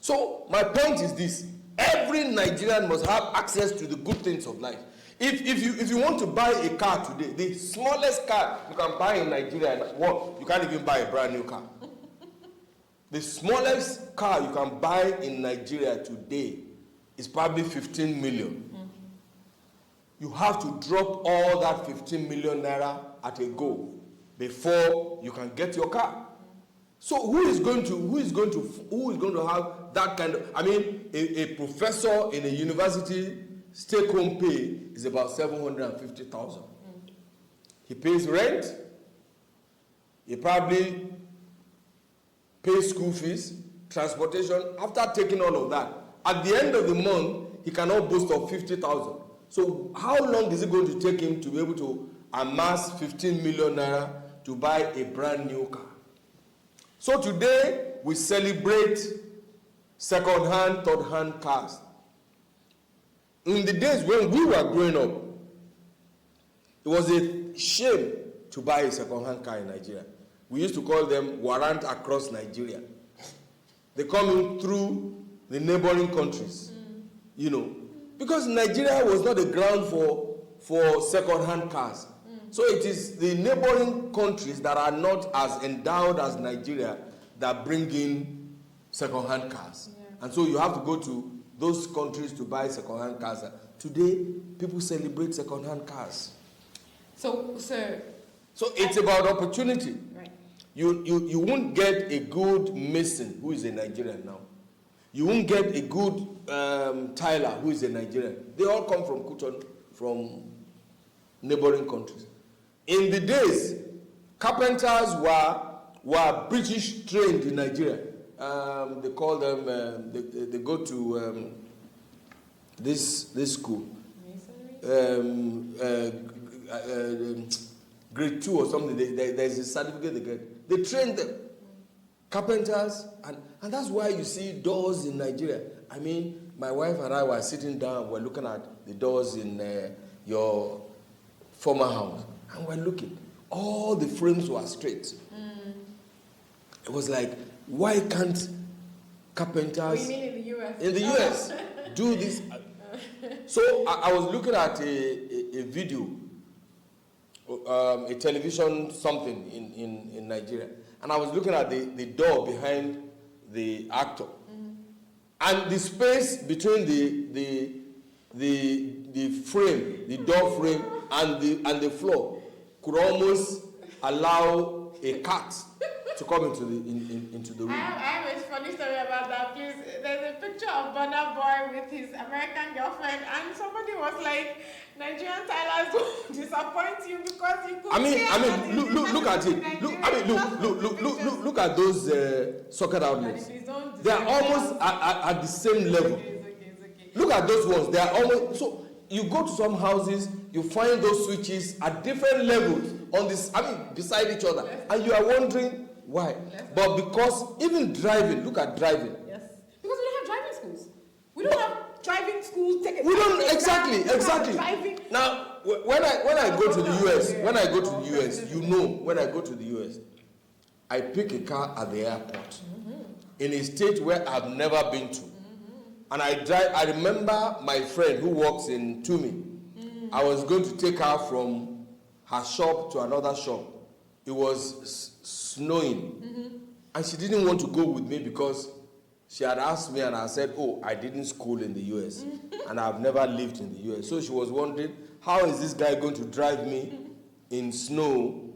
So my point is this: every Nigerian must have access to the good things of life. If you want to buy a car today, the smallest car you can buy in Nigeria, you can't even buy a brand new car. The smallest car you can buy in Nigeria today is probably 15 million. You have to drop all that 15 million naira at a go before you can get your car. So who is going to have that kind of? I mean, a professor in a university take-home pay is about 750,000. He pays rent. He probably pays school fees, transportation. After taking all of that, at the end of the month, he cannot boast of 50,000. So how long is it going to take him to be able to amass 15 million naira to buy a brand new car? So today, we celebrate second-hand, third-hand cars. In the days when we were growing up, it was a shame to buy a second-hand car in Nigeria. We used to call them warrant across Nigeria. They come in through the neighboring countries, because Nigeria was not a ground for second-hand cars. So it is the neighboring countries that are not as endowed as Nigeria that bring in second-hand cars. Yeah. And so you have to go to those countries to buy second-hand cars. Today, people celebrate second-hand cars. So it's about opportunity. Right. You won't get a good Mason who is a Nigerian now. You won't get a good Tyler who is a Nigerian. They all come from Kuton, from neighboring countries. In the days, carpenters were British trained in Nigeria. They call them. They go to this school. Grade 2 or something. There's a certificate they get. They train them, carpenters, and that's why you see doors in Nigeria. I mean, my wife and I were sitting down, we're looking at the doors in your former house, and we're looking. All the frames were straight. It was like, why can't carpenters You mean in the US? in the US do this? So I was looking at a video, a television something in Nigeria, and I was looking at the door behind the actor, and the space between the frame, the door frame, and the floor could almost allow a cat to come into the room. I have a funny story about that, please. There's a picture of Burna Boy with his American girlfriend, and somebody was like, Nigerian Tylers will disappoint you because you could look at it. Look at those socket outlets. They are almost at the same level. It's okay. Look at those ones. They are almost so. You go to some houses, you find those switches at different levels on this. Beside each other, and you are wondering why. But because even driving, look at driving. Yes, because we don't have driving schools. We don't have driving schools. We don't exactly. Now, when I go to the US, when I go to the US, I pick a car at the airport in a state where I've never been to. And I drive. I remember my friend who works in Tumi. I was going to take her from her shop to another shop. It was snowing, and she didn't want to go with me because she had asked me, and I said, "Oh, I didn't school in the US, and I've never lived in the US." So she was wondering, how is this guy going to drive me in snow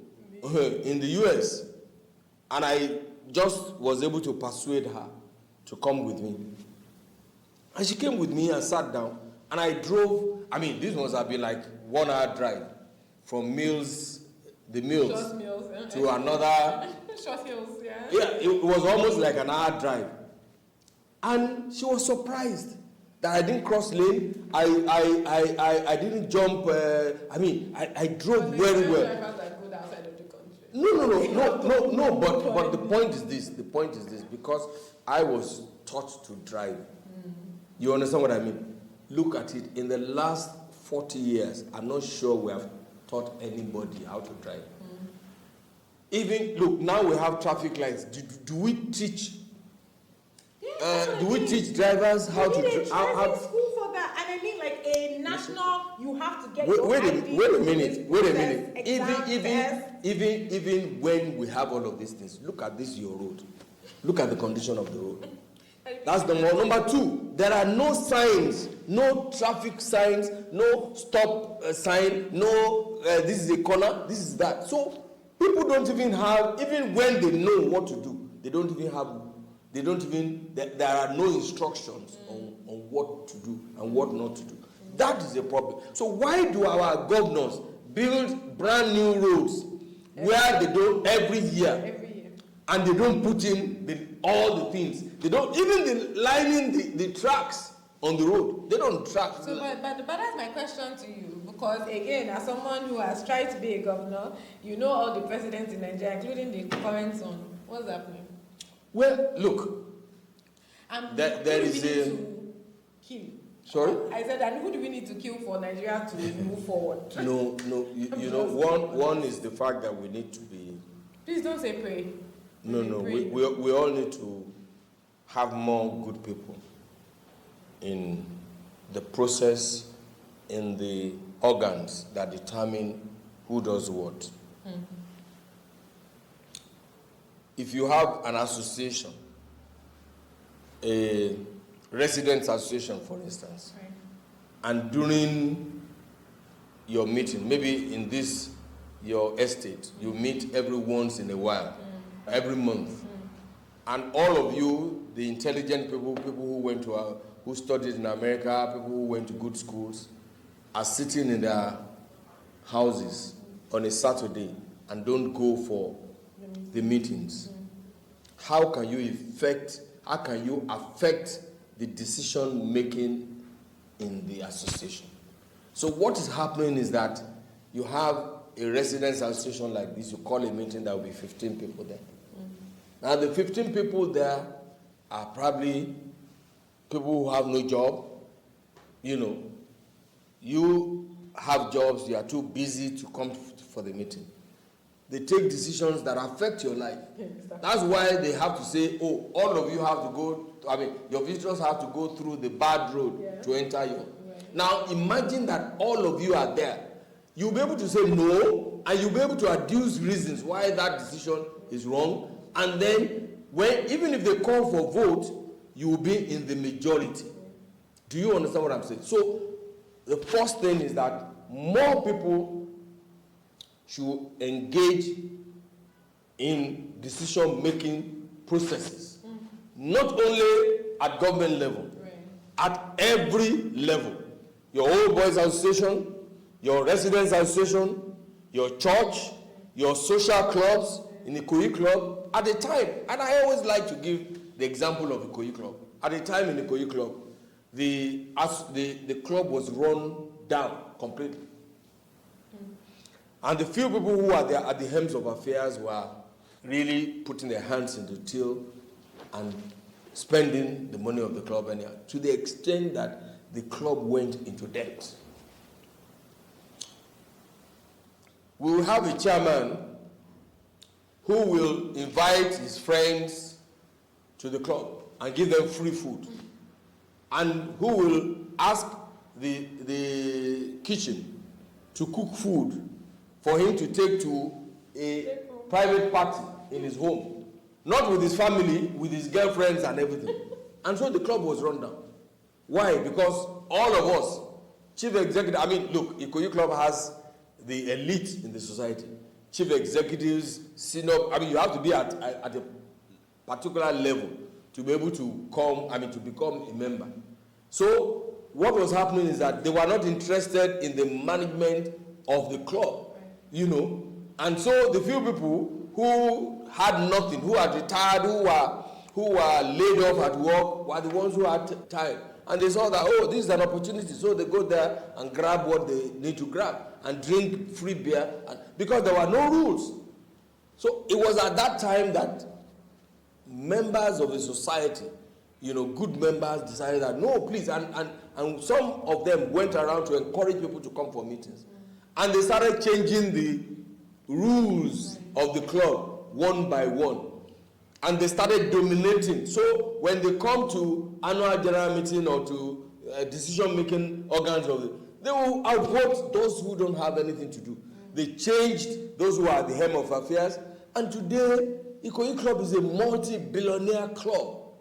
in the US? And I just was able to persuade her to come with me. And she came with me and sat down, and I drove. This must have been like 1 hour drive from the mills to another. Short Hills, yeah. Yeah, it was almost like an hour drive. And she was surprised that I didn't cross lane. I didn't jump. I drove very well. No. But the point is this. Because I was taught to drive. You understand what I mean? Look at it. In the last 40 years, I'm not sure we have taught anybody how to drive. Even, look, now we have traffic lights. Do we teach? Do we teach drivers how to drive? School for that, and I mean like a national. You have to get. Wait a minute. Even when we have all of these things, look at your road. Look at the condition of the road. That's number two. There are no signs, no traffic signs, no stop sign, no this is a corner, this is that. So people don't even have, even when they know what to do, there are no instructions on what to do and what not to do. That is a problem. So why do our governors build brand new roads where they don't every year. And they don't put in all the things. They don't even lining the tracks on the road. They don't track. So, but that's my question to you, because again, as someone who has tried to be a governor, you know all the presidents in Nigeria, including the current one. What's happening? Well, look. There is a kill. Sorry? I said, and who do we need to kill for Nigeria to move forward? No. You know, one is the fact that we need to be. Please don't say pray. No. We all need to have more good people in the process, in the organs that determine who does what. Mm-hmm. If you have an association, a residents association, for instance, right, and during your meeting, maybe in your estate, you meet every once in a while, every month, and all of you, the intelligent people who studied in America, people who went to good schools, are sitting in their houses on a Saturday and don't go for the meetings. How can you affect the decision making in the association? So what is happening is that you have a residence association like this, you call a meeting, there will be 15 people there. Now the 15 people there are probably people who have no job, you have jobs, you are too busy to come for the meeting. They take decisions that affect your life. That's why they have to say, oh, all of you have to go, your visitors have to go through the bad road to enter you. Right. Now, imagine that all of you are there. You'll be able to say no, and you'll be able to adduce reasons why that decision is wrong. And then, even if they call for vote, you will be in the majority. Do you understand what I'm saying? So, the first thing is that more people should engage in decision-making processes, not only at government level, at every level. Your old boys association, your residents association, your church, your social clubs, in the Ikoyi club, at the time, and I always like to give the example of the Ikoyi club. At the time in the Ikoyi club, the club was run down completely. And the few people who were there at the helms of affairs were really putting their hands in the till and spending the money of the club anyhow, to the extent that the club went into debt. We will have a chairman who will invite his friends to the club and give them free food, and who will ask the kitchen to cook food for him to take to a private party in his home, not with his family, with his girlfriends and everything. And so the club was run down. Why? Because all of us, chief executive, look, Ikoyi Club has the elite in the society. Chief executives, senior, you have to be at a particular level to be able to to become a member. So what was happening is that they were not interested in the management of the club, and so the few people who had nothing, who had retired, who were laid off at work, were the ones who had time. And they saw that, this is an opportunity, so they go there and grab what they need to grab and drink free beer, because there were no rules. So it was at that time that members of the society, good members, decided that, no, please, and some of them went around to encourage people to come for meetings. And they started changing the rules of the club one by one. And they started dominating. So when they come to annual general meeting or to decision-making organs they will outvote those who don't have anything to do. They changed those who are at the helm of affairs. And today, Ikoyi Club is a multi-billionaire club.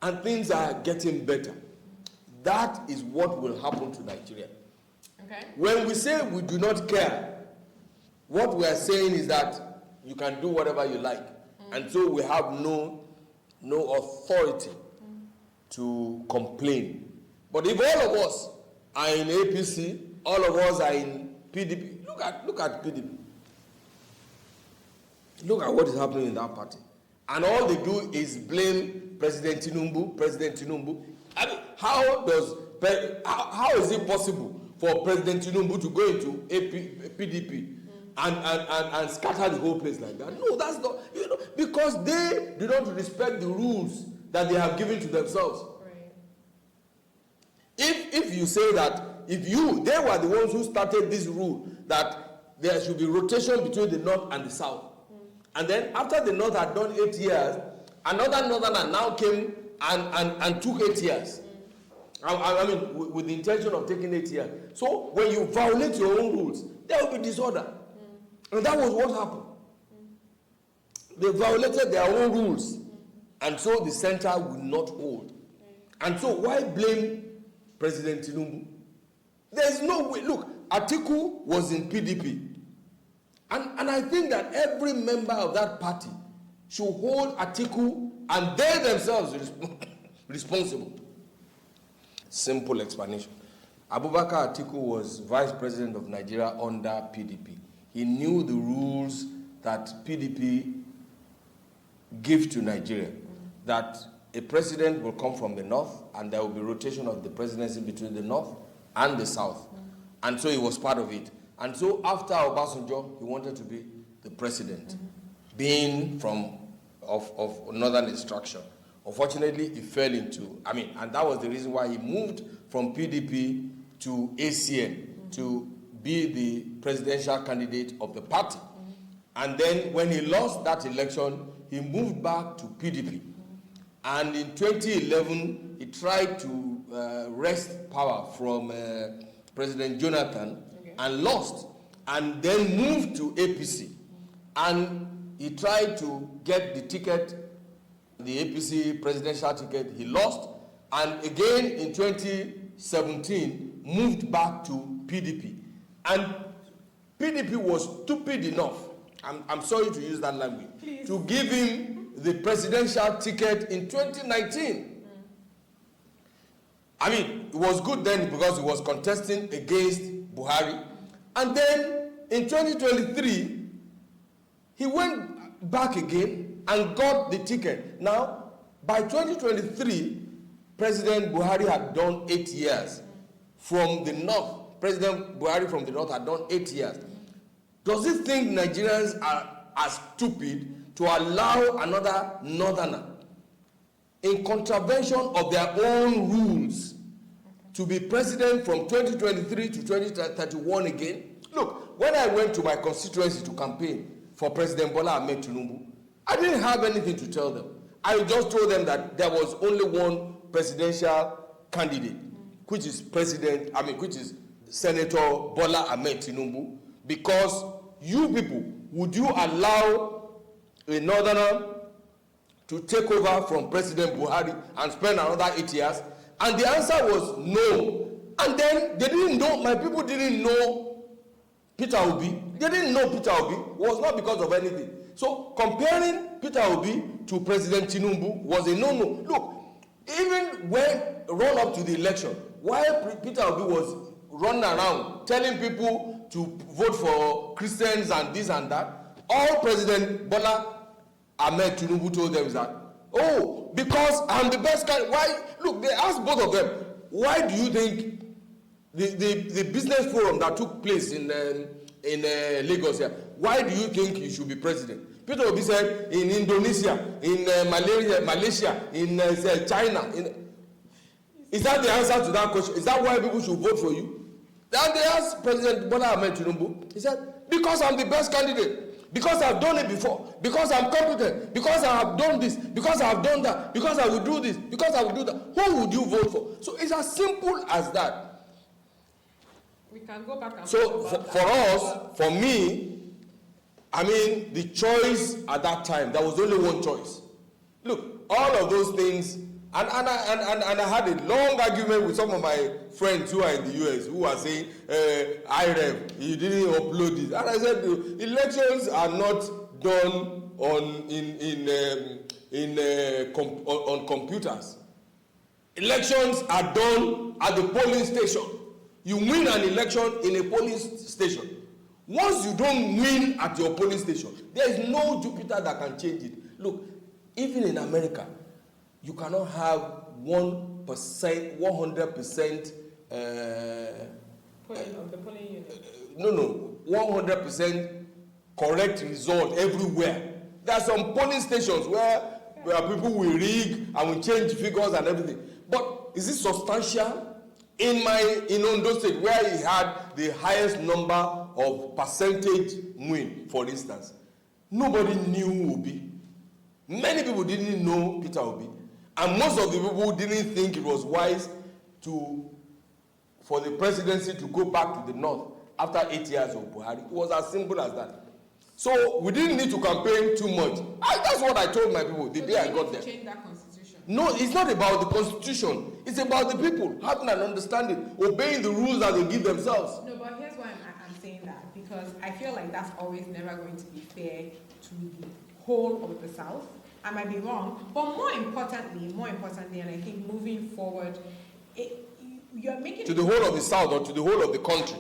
And things are getting better. That is what will happen to Nigeria. Okay. When we say we do not care, what we are saying is that you can do whatever you like. And so we have no authority to complain. But if all of us are in APC, all of us are in PDP, look at PDP. Look at what is happening in that party. And all they do is blame President Tinubu. How is it possible for President Tinubu to go into PDP and scatter the whole place like that? No, that's not, because they do not respect the rules that they have given to themselves. Right. If you say that, they were the ones who started this rule that there should be rotation between the north and the south. And then after the north had done 8 years, another northerner now came and took 8 years. With the intention of taking 8 years. So when you violate your own rules, there will be disorder. And that was what happened. They violated their own rules. And so the center will not hold. And so why blame President Tinubu? There's no way. Look, Atiku was in PDP. And I think that every member of that party should hold Atiku and they themselves responsible. Simple explanation. Abubakar Atiku was vice president of Nigeria under PDP. He knew the rules that PDP give to Nigeria, that a president will come from the north and there will be rotation of the presidency between the north and the south. And so he was part of it. And so after Obasanjo, he wanted to be the president, being of northern extraction. unfortunately, he fell into, and that was the reason why he moved from PDP to ACN to be the presidential candidate of the party. And then when he lost that election, he moved back to PDP. And in 2011, he tried to wrest power from President Jonathan and lost, and then moved to APC. And he tried to get the ticket, the APC presidential ticket. He lost, and again in 2017 moved back to PDP. And PDP was stupid enough, I'm sorry to use that language, please, to give him the presidential ticket in 2019. It was good then because he was contesting against Buhari. And then in 2023, he went back again and got the ticket. Now, by 2023, President Buhari had done 8 years from the north. President Buhari from the north had done 8 years. Does he think Nigerians are as stupid to allow another northerner in contravention of their own rules to be president from 2023 to 2031 again? Look, when I went to my constituency to campaign for President Bola Ahmed Tinubu, I didn't have anything to tell them. I just told them that there was only one presidential candidate, which is Senator Bola Ahmed Tinubu, because you people, would you allow a northerner to take over from President Buhari and spend another 8 years? And the answer was no. And then they didn't know, my people didn't know Peter Obi. They didn't know Peter Obi. It was not because of anything. So comparing Peter Obi to President Tinubu was a no-no. Look, even when run up to the election, while Peter Obi was running around telling people to vote for Christians and this and that, all President Bola Ahmed Tinubu told them is that, oh, because I'm the best guy. Why? Look, they asked both of them, why do you think the business forum that took place in Lagos here, why do you think you should be president? Peter Obi said in Indonesia, in Malaysia, in China. Is that the answer to that question? Is that why people should vote for you? And they asked President Bola Ahmed Tinubu, he said, because I'm the best candidate, because I've done it before, because I'm competent, because I have done this, because I have done that, because I will do this, because I will do that. Who would you vote for? So it's as simple as that. We can go back and so for us, for me, the choice at that time, there was only one choice. Look, all of those things, and I had a long argument with some of my friends who are in the US who are saying, IREV, you didn't upload this. And I said, elections are not done on computers. Elections are done at the polling station. You win an election in a polling station. Once you don't win at your polling station, there is no Jupiter that can change it. Look, even in America, you cannot have 100% polling of the polling unit. 100% correct result everywhere. There are some polling stations where people will rig and will change figures and everything. But is it substantial? In Ondo State, where he had the highest number of percentage win, for instance, nobody knew Obi. Many people didn't know Peter Obi. And most of the people didn't think it was wise for the presidency to go back to the north after 8 years of Buhari. It was as simple as that. So we didn't need to campaign too much. That's what I told my people the day I got there. Change that constitution. No, it's not about the constitution. It's about the people having an understanding, obeying the rules that they give themselves. No, but here's why I'm saying that. Because I feel like that's always never going to be fair to the whole of the South. I might be wrong, but more importantly, and I think moving forward, you're making... To the whole of the South or to the whole of the country?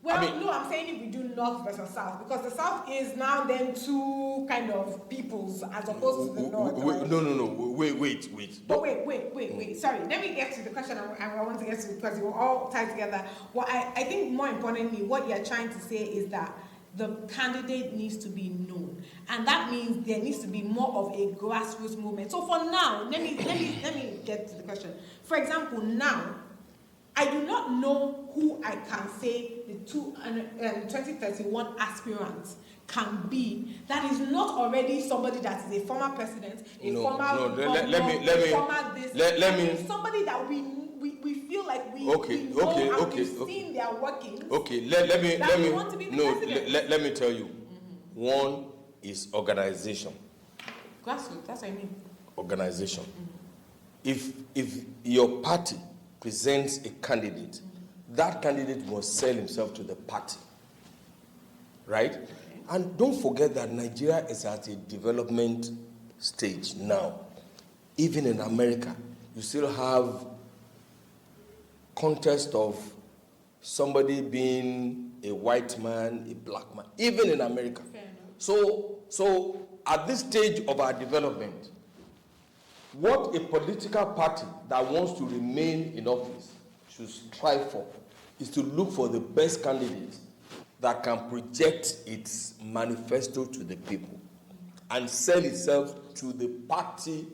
Well, no, I'm saying if we do North versus South, because the South is now then two kind of peoples as opposed to the North. No, wait. But wait. Sorry, let me get to the question I want to get to, because you all tied together. Well, I think more importantly, what you're trying to say is that the candidate needs to be known. and that means there needs to be more of a grassroots movement. So for now, let me get to the question. For example, now I do not know who I can say the 2031 aspirants can be that is not already somebody that is a former president, somebody that we feel like we know and we've seen their workings. Okay, let me tell you. Mm-hmm. One is organization. Grassroots, that's what I mean. Organization. Mm-hmm. If your party presents a candidate, that candidate must sell himself to the party. Right? Okay. And don't forget that Nigeria is at a development stage now. Even in America, you still have contest of somebody being a white man, a black man, even in America. So at this stage of our development, what a political party that wants to remain in office should strive for is to look for the best candidate that can project its manifesto to the people and sell itself to the party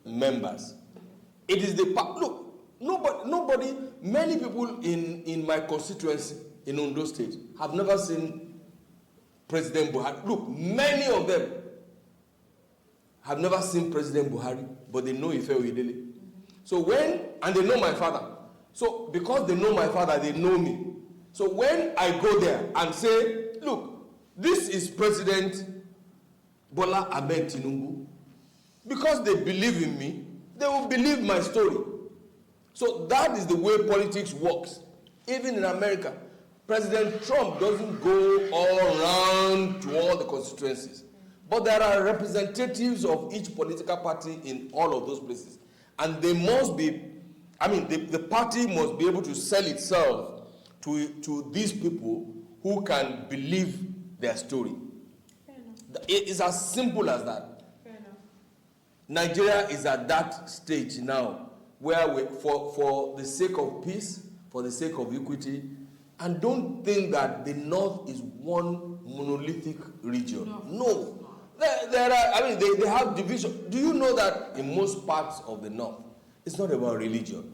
members. It is the look, nobody, many people in my constituency in Ondo State have never seen President Buhari. Look, many of them have never seen President Buhari, but they know Ifeoluwa Oyedele. So and they know my father. So because they know my father, they know me. So when I go there and say, look, this is President Bola Ahmed Tinubu, because they believe in me, they will believe my story. So that is the way politics works. Even in America, President Trump doesn't go all around to all the constituencies. But there are representatives of each political party in all of those places. And they must be, the party must be able to sell itself to these people who can believe their story. It is as simple as that. Fair enough. Nigeria is at that stage now where for the sake of peace, for the sake of equity, and don't think that the North is one monolithic region. No. There are, they have division. Do you know that in most parts of the North, it's not about religion?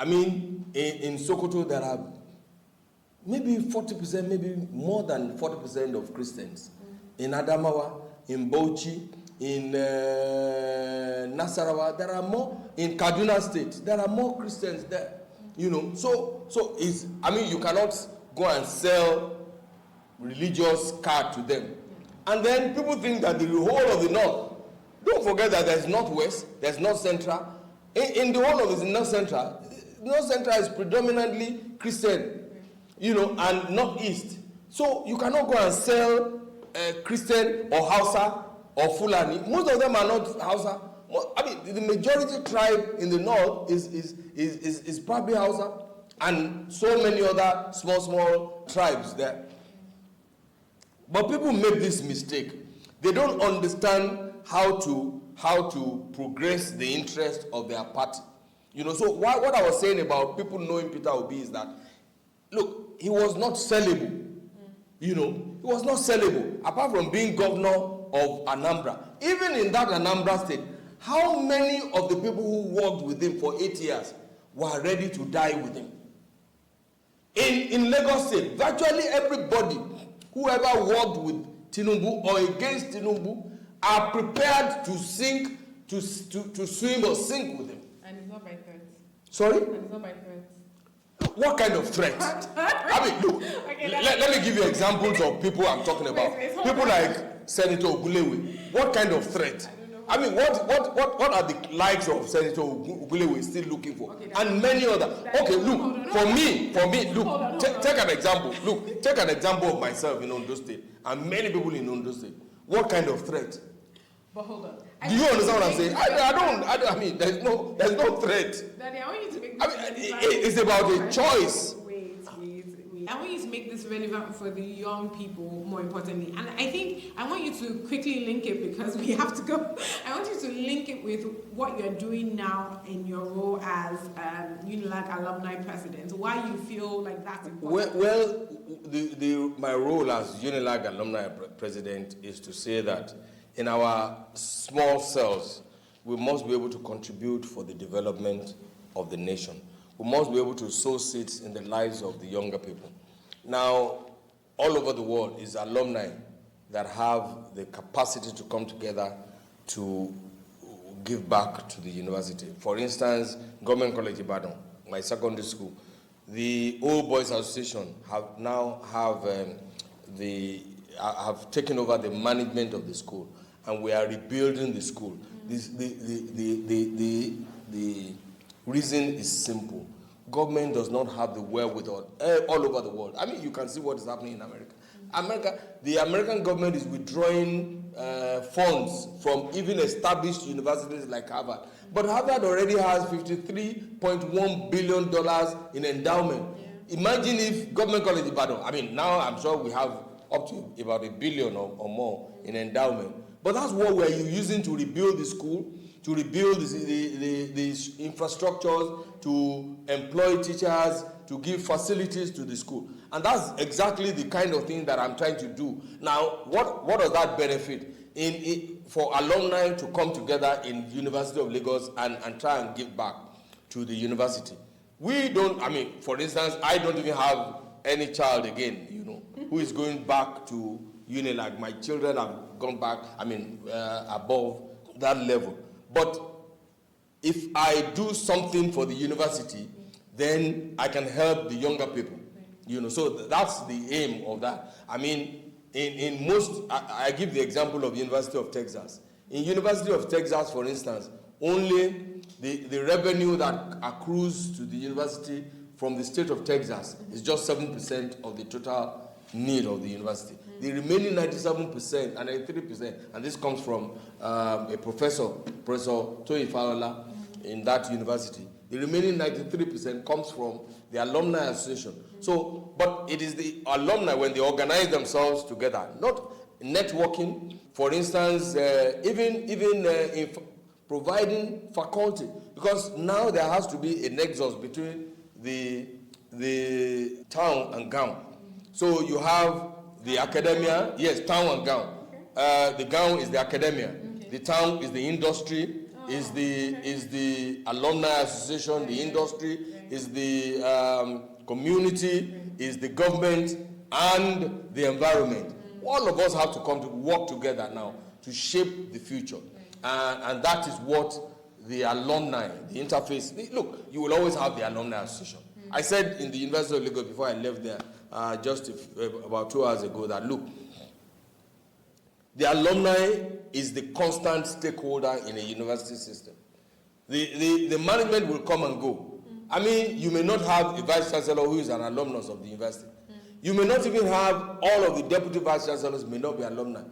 In Sokoto, there are maybe 40%, maybe more than 40% of Christians. In Adamawa, in Bauchi, in Nasarawa, there are more. In Kaduna State, there are more Christians there. So it's, you cannot go and sell religious card to them. And then people think that the whole of the North, don't forget that there's Northwest, there's North Central. In the whole of the North Central is predominantly Christian, and Northeast. So you cannot go and sell Christian or Hausa or Fulani. Most of them are not Hausa. The majority tribe in the North is probably Hausa, and so many other small tribes there. But people make this mistake. They don't understand how to progress the interest of their party. So what I was saying about people knowing Peter Obi is that, look, he was not sellable. He was not sellable. Apart from being governor of Anambra. Even in that Anambra state, how many of the people who worked with him for 8 years were ready to die with him? In Lagos State, virtually everybody who ever worked with Tinubu or against Tinubu are prepared to swim or sink with him. And it's not by threat. Sorry? And it's not by threat. What kind of threat? Look, okay, let me give you examples of people I'm talking about. People like Senator Ogulewe. What kind of threat? What are the likes of Senator Ogulewe still looking for? Okay, and many other. Okay, look, for me, look, take an example. Look, take an example of myself in Ondo State and many people in Ondo State. What kind of threat? But hold on. Do you understand what I'm saying? I don't. There's no threat. Daddy, I want you to make it's about a choice. Wait. way. I want you to make this relevant for the young people, more importantly. And I think I want you to quickly link it, because we have to go. I want you to link it with what you're doing now in your role as Unilag Alumni President. Why you feel like that's important? Well, my role as Unilag Alumni President is to say that in our small cells, we must be able to contribute for the development of the nation. We must be able to sow seeds in the lives of the younger people. Now, all over the world is alumni that have the capacity to come together to give back to the university. For instance, Government College Ibadan, my secondary school, the Old Boys Association have taken over the management of the school, and we are rebuilding the school. The reason is simple. Government does not have the wherewithal all over the world. I mean, you can see what is happening in America. The American government is withdrawing funds from even established universities like Harvard. But Harvard already has $53.1 billion in endowment. Yeah. Imagine if Government College Ibadan, I mean, now I'm sure we have up to about $1 billion or more in endowment. But that's what we're using to rebuild the school, to rebuild the infrastructures, to employ teachers, to give facilities to the school. And that's exactly the kind of thing that I'm trying to do. Now, what does that benefit? For alumni to come together in the University of Lagos and try and give back to the university. We don't, I mean, for instance, I don't even have any child again, who is going back to Unilag. My children have gone back, above that level. But if I do something for the university, then I can help the younger people. So that's the aim of that. I mean, in most, I give the example of University of Texas. In University of Texas, for instance, only the revenue that accrues to the university from the state of Texas is just 7% of the total need of the university. The remaining 97% and 93%, and this comes from a professor, Professor Ifeoluwa in that university. The remaining 93% comes from the Alumni Association. So, but it is the alumni when they organize themselves together, not networking. For instance, even in providing faculty, because now there has to be a nexus between the town and gown. So you have the academia, yes, town and gown. The gown is the academia. Okay. The town is the industry. Is the alumni association, the industry, is the community, is the government, and the environment. All of us have to come to work together now to shape the future. And that is what the alumni, the interface, look, you will always have the alumni association. I said in the University of Lagos before I left there, about 2 hours ago, that look, the alumni is the constant stakeholder in a university system. The management will come and go. I mean, you may not have a vice chancellor who is an alumnus of the university. You may not even have all of the deputy vice chancellors may not be alumni.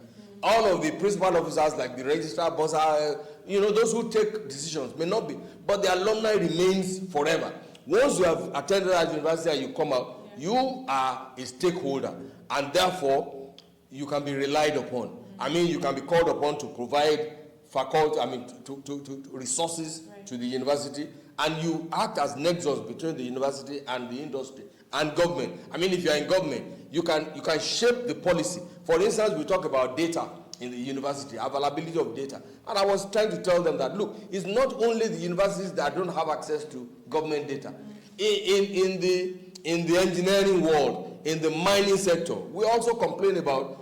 All of the principal officers like the registrar, bossa, those who take decisions may not be. But the alumni remains forever. Once you have attended that university and you come out, you are a stakeholder. And therefore, you can be relied upon. I mean, you can be called upon to provide faculty, to resources to the university, and you act as nexus between the university and the industry and government. I mean, if you are in government, you can shape the policy. For instance, we talk about data in the university, availability of data. And I was trying to tell them that, look, it's not only the universities that don't have access to government data. In the engineering world, in the mining sector, we also complain about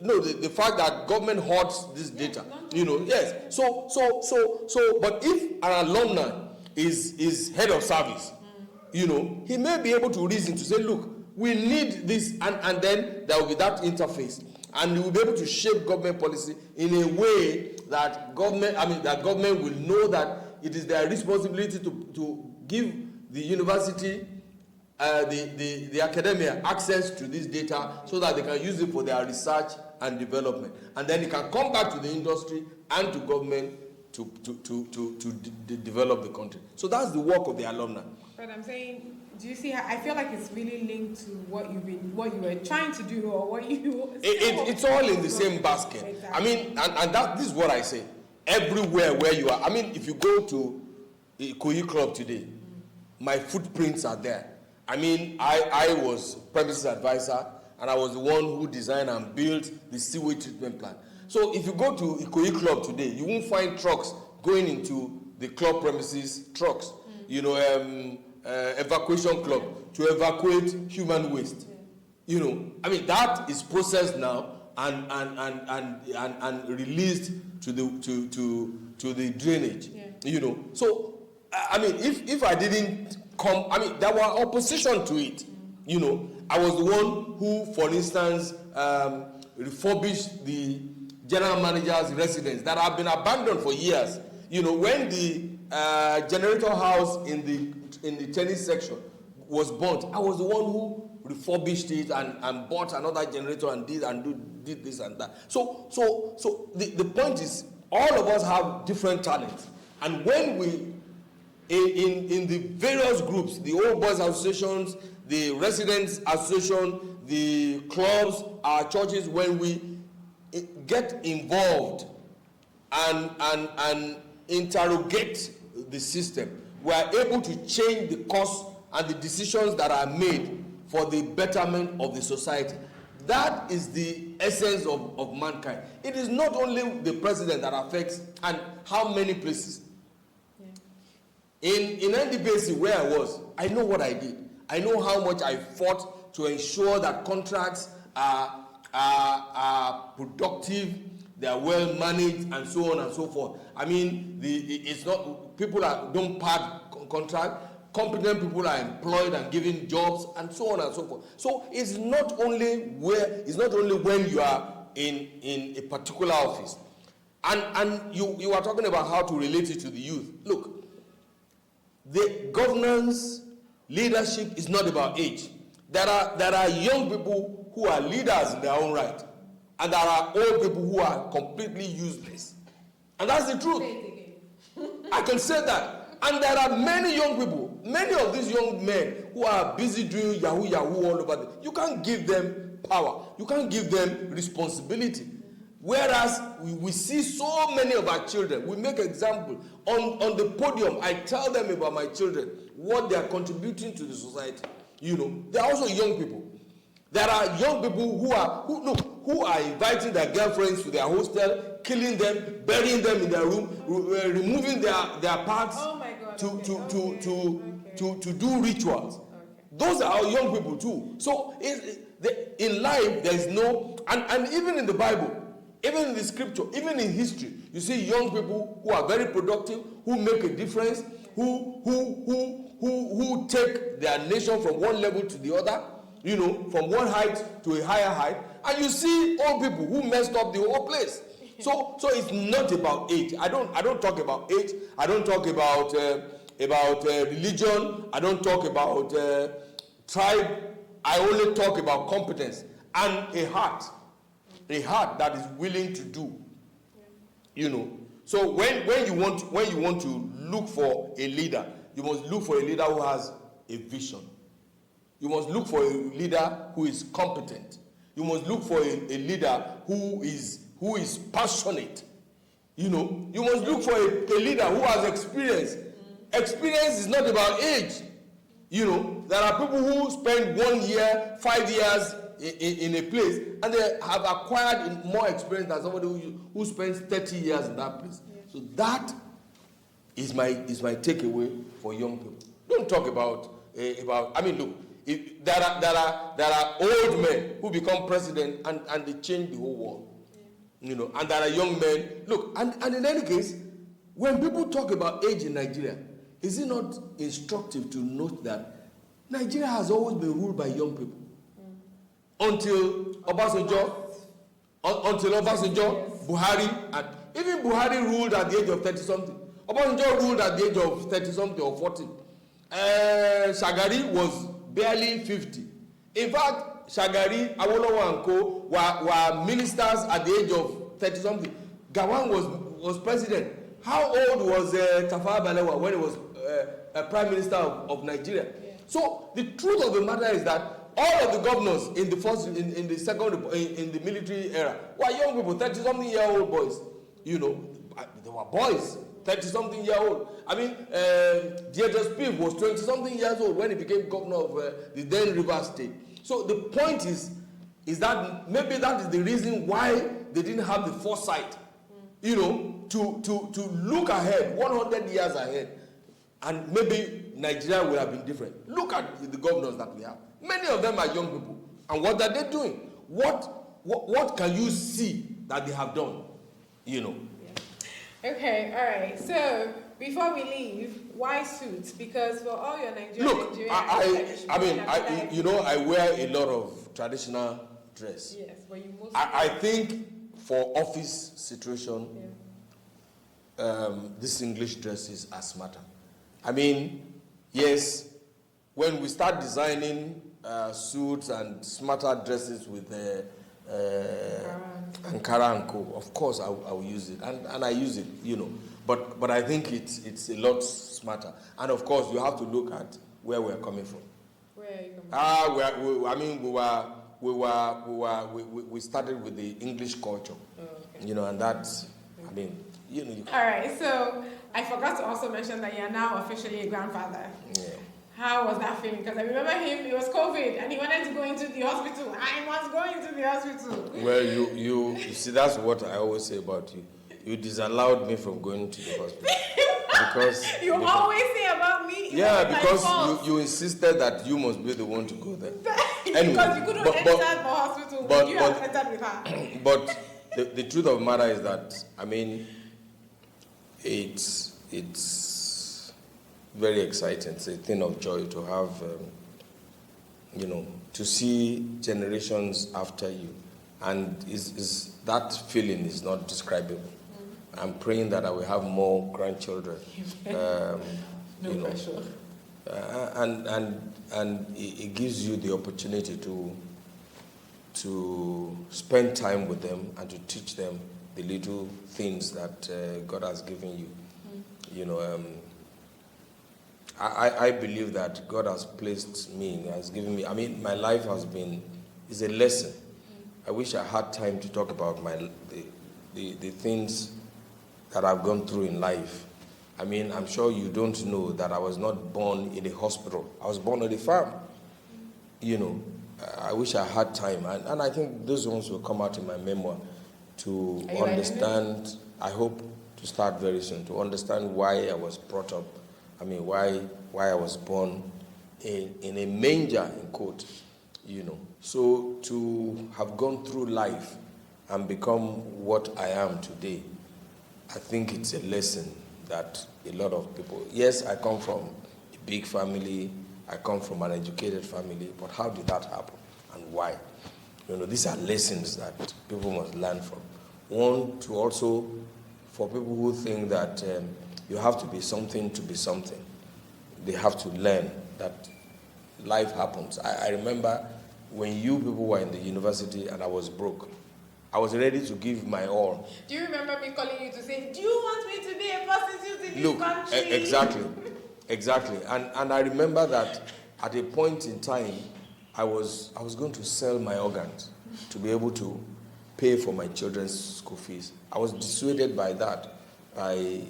the fact that government hoards this data. Yes. So, but if an alumni is head of service, he may be able to reason to say, look, we need this, and then there will be that interface, and we will be able to shape government policy in a way that government will know that it is their responsibility to give the university, the academia access to this data so that they can use it for their research and development. And then it can come back to the industry and to government to develop the country. So that's the work of the alumni. But I'm saying Do you see how I feel like it's really linked to what you were trying to do, or what you it's all in the same basket. Exactly. I mean, and this is what I say. Everywhere where you are, I mean, if you go to Ikoyi Club today, my footprints are there. I mean, I was premises advisor, and I was the one who designed and built the sewage treatment plant. So if you go to Ikoyi Club today, you won't find trucks going into the club premises, trucks, evacuation club to evacuate human waste. You know, I mean, that is processed now and released to the drainage. You know, so I mean, if I didn't come, I mean, there were opposition to it. You know, I was the one who, for instance, refurbished the general manager's residence that have been abandoned for years. You know, when the generator house in the tennis section was burnt, I was the one who refurbished it and bought another generator and did this and that. So the point is, all of us have different talents, and when we in the various groups, the old boys associations, the residents association, the clubs, our churches, when we get involved and interrogate the system, we are able to change the course and the decisions that are made for the betterment of the society. That is the essence of mankind. It is not only the president that affects, and how many places. In NDBC, where I was, I know what I did. I know how much I fought to ensure that contracts are productive, they are well managed, and so on and so forth. I mean, it's not people don't pad contract. Competent people are employed and given jobs, and so on and so forth. So it's not only when you are in a particular office, and you are talking about how to relate it to the youth. Look, the governance leadership is not about age. There are young people who are leaders in their own right, and there are old people who are completely useless, and that's the truth. I can say that. And there are many young people, many of these young men who are busy doing yahoo all over. You can't give them power. You can't give them responsibility. Whereas we see so many of our children, we make example. On the podium, I tell them about my children, what they are contributing to the society. You know, they are also young people. There are young people who are inviting their girlfriends to their hostel, killing them, burying them in their room, removing their parts. Oh my God, to do rituals. Okay. Those are our young people too. So in life there is no, and even in the Bible, even in the scripture, even in history, you see young people who are very productive, who make a difference, who take their nation from one level to the other, you know, from one height to a higher height, and you see old people who messed up the whole place. So it's not about age. I don't talk about age. I don't talk about religion. I don't talk about tribe. I only talk about competence and a heart that is willing to do. You know. So when you want to look for a leader, you must look for a leader who has a vision. You must look for a leader who is competent. You must look for a leader who is passionate. You know, you must look for a leader who has experience. Experience is not about age. You know, there are people who spend 1 year, 5 years in a place, and they have acquired more experience than somebody who spends 30 years in that place. So that is my takeaway for young people. Don't talk about. I mean, look. There are old men who become president and they change the whole world. You know, and there are young men. Look, and in any case, when people talk about age in Nigeria, is it not instructive to note that Nigeria has always been ruled by young people? Until Obasanjo, Buhari, and even Buhari ruled at the age of 30-something. Obasanjo ruled at the age of 30-something or 40. Shagari was barely 50. In fact, Shagari, Awolowo and co were ministers at the age of 30-something. Gawon was president. How old was Tafawa Balewa when he was Prime Minister of Nigeria? Yeah. So the truth of the matter is that all of the governors in the first, in the second, in the military era were young people, 30-something-year-old boys. You know, they were boys, 30-something-year-old. I mean, DHS was 20-something years old when he became governor of the then Rivers State. So the point is that maybe that is the reason why they didn't have the foresight, you know, to look ahead, 100 years ahead, and maybe Nigeria would have been different. Look at the governors that we have. Many of them are young people. And what are they doing? What can you see that they have done? You know. Yeah. Okay, all right. So before we leave, why suits? Because for all your Nigerian I wear a lot of traditional dress. Yes, but you mostly I think for office situation, this English dresses are smarter. I mean, yes, when we start designing suits and smarter dresses with Ankara and Co, of course I will use it, and I use it, you know. But I think it's a lot smarter. And of course, you have to look at where we're coming from. Where are you coming from? We started with the English culture, you know, and that's, I mean, you know. All right, so I forgot to also mention that you're now officially a grandfather. Yeah. How was that feeling? Because I remember him, it was COVID, and he wanted to go into the hospital. I was going to the hospital. Well, you see, that's what I always say about you. You disallowed me from going to the hospital. Because always say about me. Yeah, because you insisted that you must be the one to go there. Anyway, because you couldn't enter the hospital, but you have entered with her. But the truth of the matter is that, I mean, it's very exciting. It's a thing of joy to have, you know, to see generations after you. And that feeling is not describable. I'm praying that I will have more grandchildren. No pressure. And it gives you the opportunity to spend time with them and to teach them the little things that God has given you. You know, I believe that God has placed me, has given me. I mean, my life is a lesson. I wish I had time to talk about the things that I've gone through in life. I mean, I'm sure you don't know that I was not born in a hospital. I was born on a farm. You know, I wish I had time. And I think those ones will come out in my memoir to understand. I hope to start very soon, to understand why I was brought up. I mean, why I was born in a manger, in quote, you know. So to have gone through life and become what I am today, I think it's a lesson that a lot of people, yes, I come from a big family, I come from an educated family, but how did that happen and why? You know, these are lessons that people must learn from. One, to also, for people who think that you have to be something to be something, they have to learn that life happens. I remember when you people were in the university and I was broke, I was ready to give my all. Do you remember me calling you to say, do you want me to be a prostitute in this country? Exactly. And I remember that at a point in time, I was going to sell my organs to be able to pay for my children's school fees. I was dissuaded by that, by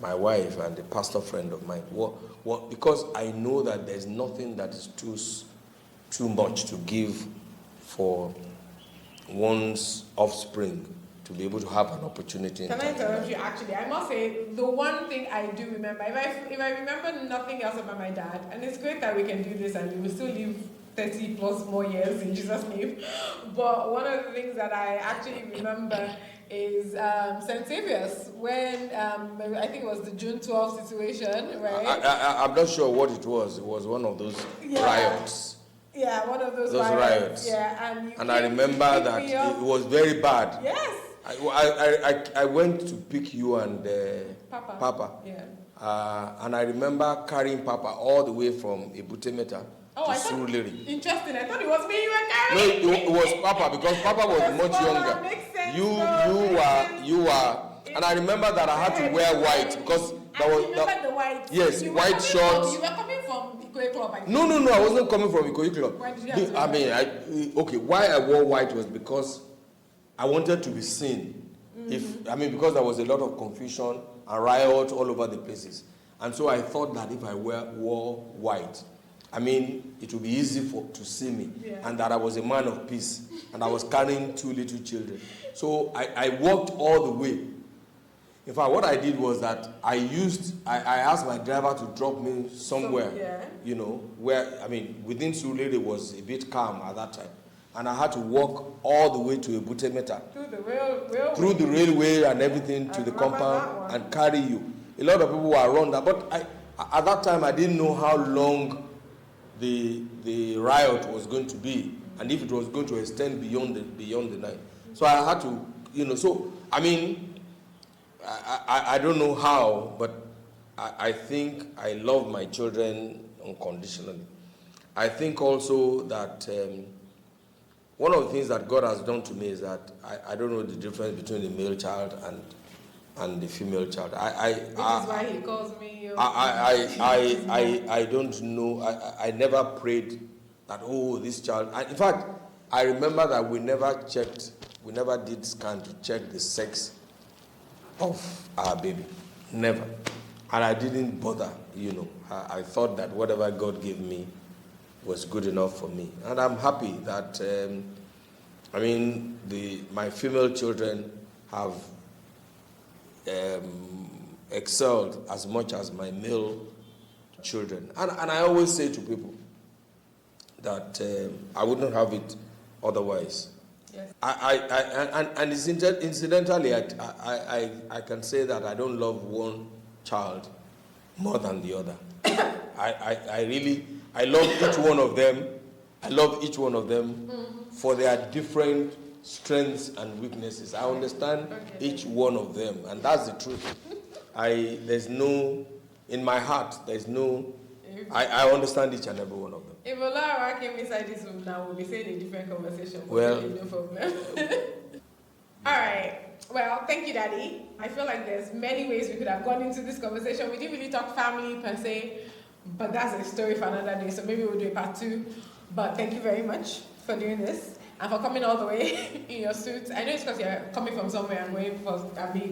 my wife and a pastor friend of mine. Because I know that there's nothing that is too much to give for one's offspring to be able to have an opportunity. Can I interrupt you? Actually, I must say the one thing I do remember, if I remember nothing else about my dad, and it's great that we can do this and we will still live 30 plus more years in Jesus' name. But one of the things that I actually remember is St. Saviour's, when I think it was the June 12th situation, right? I'm not sure what it was. It was one of those riots. Yeah, one of those riots. Yeah, and I remember that it was very bad. Yes. I went to pick you and Papa. Yeah. And I remember carrying Papa all the way from Ebutemeta to Surulere. Interesting. I thought it was me you were carrying. No, it was Papa, because Papa was much younger. Makes sense, You were, and I remember that I had to wear white because the white. Yes, white shorts. You were coming from Ikoyi Club. No, I wasn't coming from Ikoyi Club. Why did you have to okay, why I wore white was because I wanted to be seen. Because there was a lot of confusion and riot all over the places. And so I thought that if I wore white, it would be easy to see me, and that I was a man of peace, and I was carrying 2 little children. So I walked all the way. In fact, what I did was that I asked my driver to drop me somewhere, within Surulere was a bit calm at that time. And I had to walk all the way to Ebute Meta. Through the railway and everything to the compound and carry you. A lot of people were around that. But at that time, I didn't know how long the riot was going to be, and if it was going to extend beyond the night. So I had to, I don't know how, but I think I love my children unconditionally. I think also that one of the things that God has done to me is that I don't know the difference between the male child and the female child. Which is why he calls me. I don't know. I never prayed that, this child. In fact, I remember that we never did scan to check the sex of our baby. Never. And I didn't bother, I thought that whatever God gave me was good enough for me. And I'm happy that, my female children have excelled as much as my male children. And I always say to people that I wouldn't have it otherwise. Yes. Incidentally, I can say that I don't love one child more than the other. I love each one of them. I love each one of them for their different strengths and weaknesses. I understand each one of them, and that's the truth. In my heart, I understand each and every one of them. If Olara came inside this room now, we'll be saying a different conversation. Well, no problem. All right. Well, thank you, Daddy. I feel like there's many ways we could have gone into this conversation. We didn't really talk family per se, but that's a story for another day. So maybe we'll do a part 2. But thank you very much for doing this and for coming all the way in your suit. I know it's because you're coming from somewhere and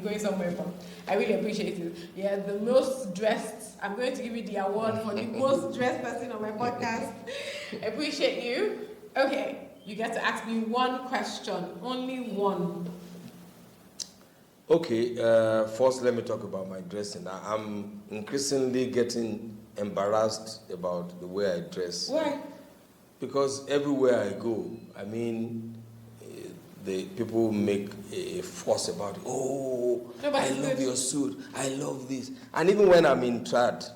going somewhere from. I really appreciate it. Yeah, the most dressed. I'm going to give you the award for the most dressed person on my podcast. I appreciate you. Okay, you get to ask me one question, only one. Okay, first let me talk about my dressing. I'm increasingly getting embarrassed about the way I dress. Why? Because everywhere I go, the people make a fuss about it. I love your suit. I love this. And even when I'm in trad,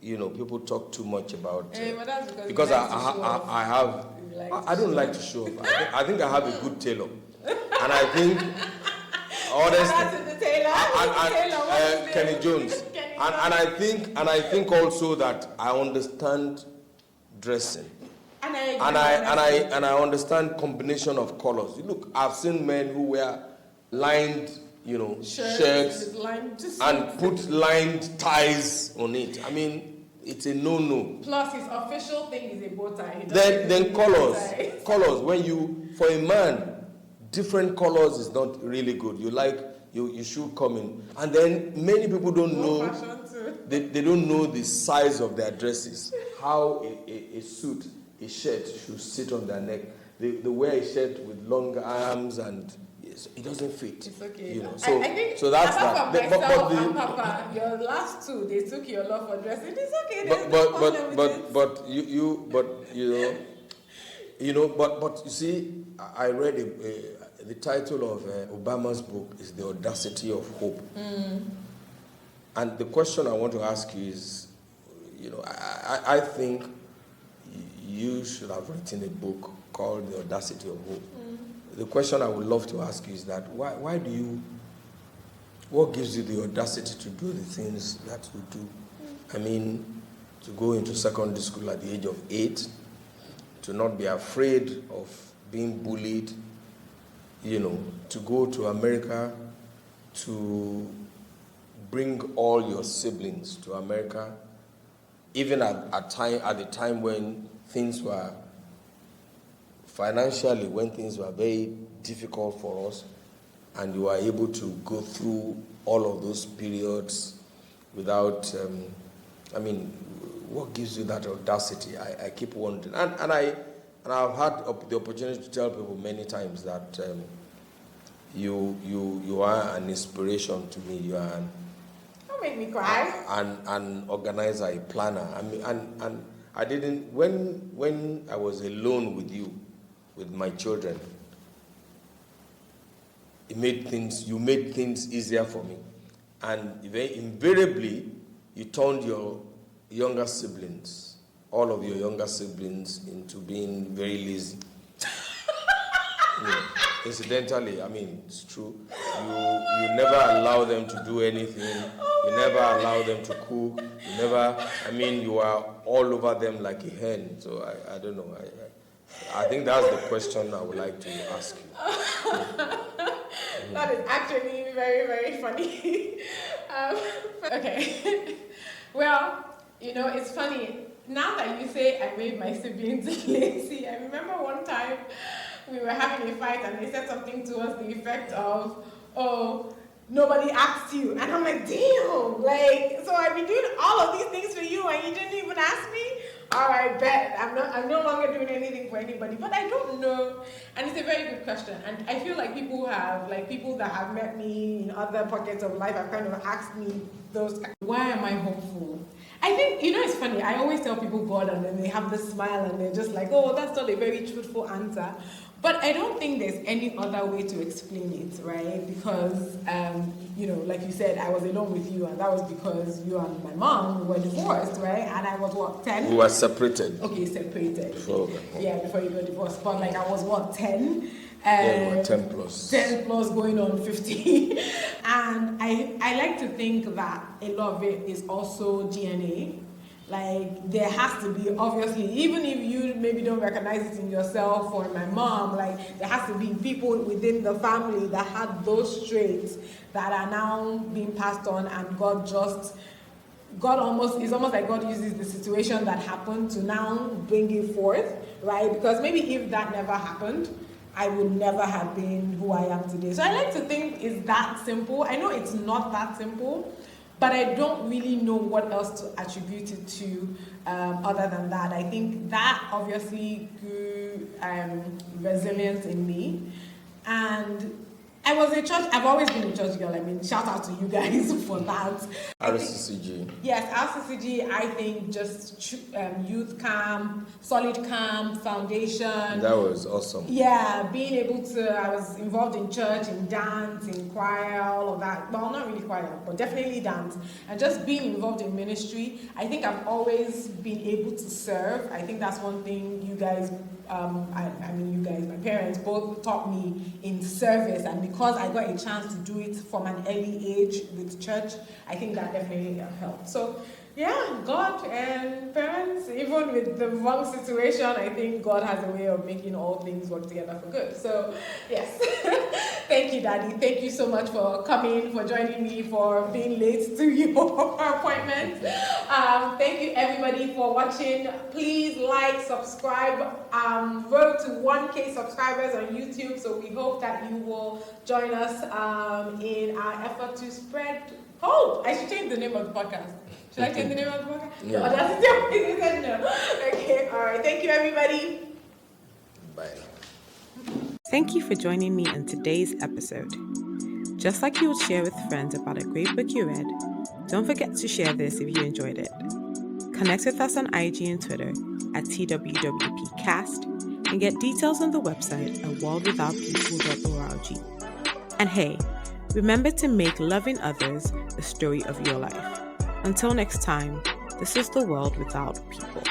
people talk too much about but that's because I don't like to show off. I think I have a good tailor, and I think honestly, Kenny Jones, and I think also that I understand dressing. And I understand combination of colors. Look, I've seen men who wear lined, shirts and put lined ties on it. It's a no-no. Plus, his official thing is a bow tie. Then colors. For a man, different colors is not really good. You should come in. And then many people don't know. They don't know the size of their dresses. How a suit. A shirt should sit on their neck. They wear a shirt with long arms and it doesn't fit. It's okay. So, I think so that's apart that. From myself and Papa, your last 2, they took your love for dressing. It's okay. But you see, I read the title of Obama's book is The Audacity of Hope. And the question I want to ask you is, I think you should have written a book called The Audacity of Hope. The question I would love to ask you is that what gives you the audacity to do the things that you do? To go into secondary school at the age of 8, to not be afraid of being bullied, to go to America, to bring all your siblings to America, even at the time when things were financially, when things were very difficult for us, and you were able to go through all of those periods without, what gives you that audacity? I keep wondering. And I've had the opportunity to tell people many times that you are an inspiration to me. You are Don't make me cry. an organizer, a planner. And I didn't, when I was alone with you, with my children, you made things easier for me. And invariably, you turned your younger siblings, all of your younger siblings, into being very lazy. Incidentally, it's true. You never allow them to do anything. You never allow them to cook. You are all over them like a hen. So I don't know. I think that's the question I would like to ask you. That is actually very, very funny. Okay. Well, it's funny. Now that you say I made my siblings lazy, I remember one time we were having a fight and they said something to us the effect of, "Oh, nobody asked you." And I'm like, damn, so I've been doing all of these things for you and you didn't even ask me? All right, bet. I'm no longer doing anything for anybody. But I don't know. And it's a very good question. And I feel like people that have met me in other pockets of life have kind of asked me those, why am I hopeful? I think, it's funny. I always tell people God and then they have this smile and they're just like, oh, that's not a very truthful answer. But I don't think there's any other way to explain it, right? Because, like you said, I was alone with you, and that was because you and my mom were divorced, right? And I was, 10? We were separated. Okay, separated. Before you got divorced. But, I was, 10? Yeah, we were 10 plus. 10 plus going on 50. And I like to think that a lot of it is also DNA. There has to be, obviously, even if you maybe don't recognize it in yourself or in my mom, there has to be people within the family that had those traits that are now being passed on, and it's almost like God uses the situation that happened to now bring it forth, right? Because maybe if that never happened, I would never have been who I am today. So I like to think it's that simple. I know it's not that simple, but I don't really know what else to attribute it to other than that. I think that obviously grew resilience in me. And I was a church, I've always been a church girl. Shout out to you guys for that. RCCG. Yes, RCCG, I think just youth camp, solid camp, foundation. That was awesome. Yeah, being able to, I was involved in church, in dance, in choir, all of that. Well, not really choir, but definitely dance. And just being involved in ministry, I think I've always been able to serve. I think that's one thing you guys, you guys, my parents, both taught me in service. And because I got a chance to do it from an early age with church, I think that definitely helped. So, yeah, God and parents, even with the wrong situation, I think God has a way of making all things work together for good. So, yes. Thank you, Daddy. Thank you so much for coming, for joining me, for being late to your appointment. Thank you, everybody, for watching. Please like, subscribe. Road to 1K subscribers on YouTube. So we hope that you will join us in our effort to spread hope. I should change the name of the podcast. Should I change the name of the podcast? Yeah. No, that's it. No. Okay, all right. Thank you, everybody. Bye. Thank you for joining me in today's episode. Just like you would share with friends about a great book you read, don't forget to share this if you enjoyed it. Connect with us on IG and Twitter at twwpcast and get details on the website at worldwithoutpeople.org. And hey, remember to make loving others the story of your life. Until next time, this is the World Without People.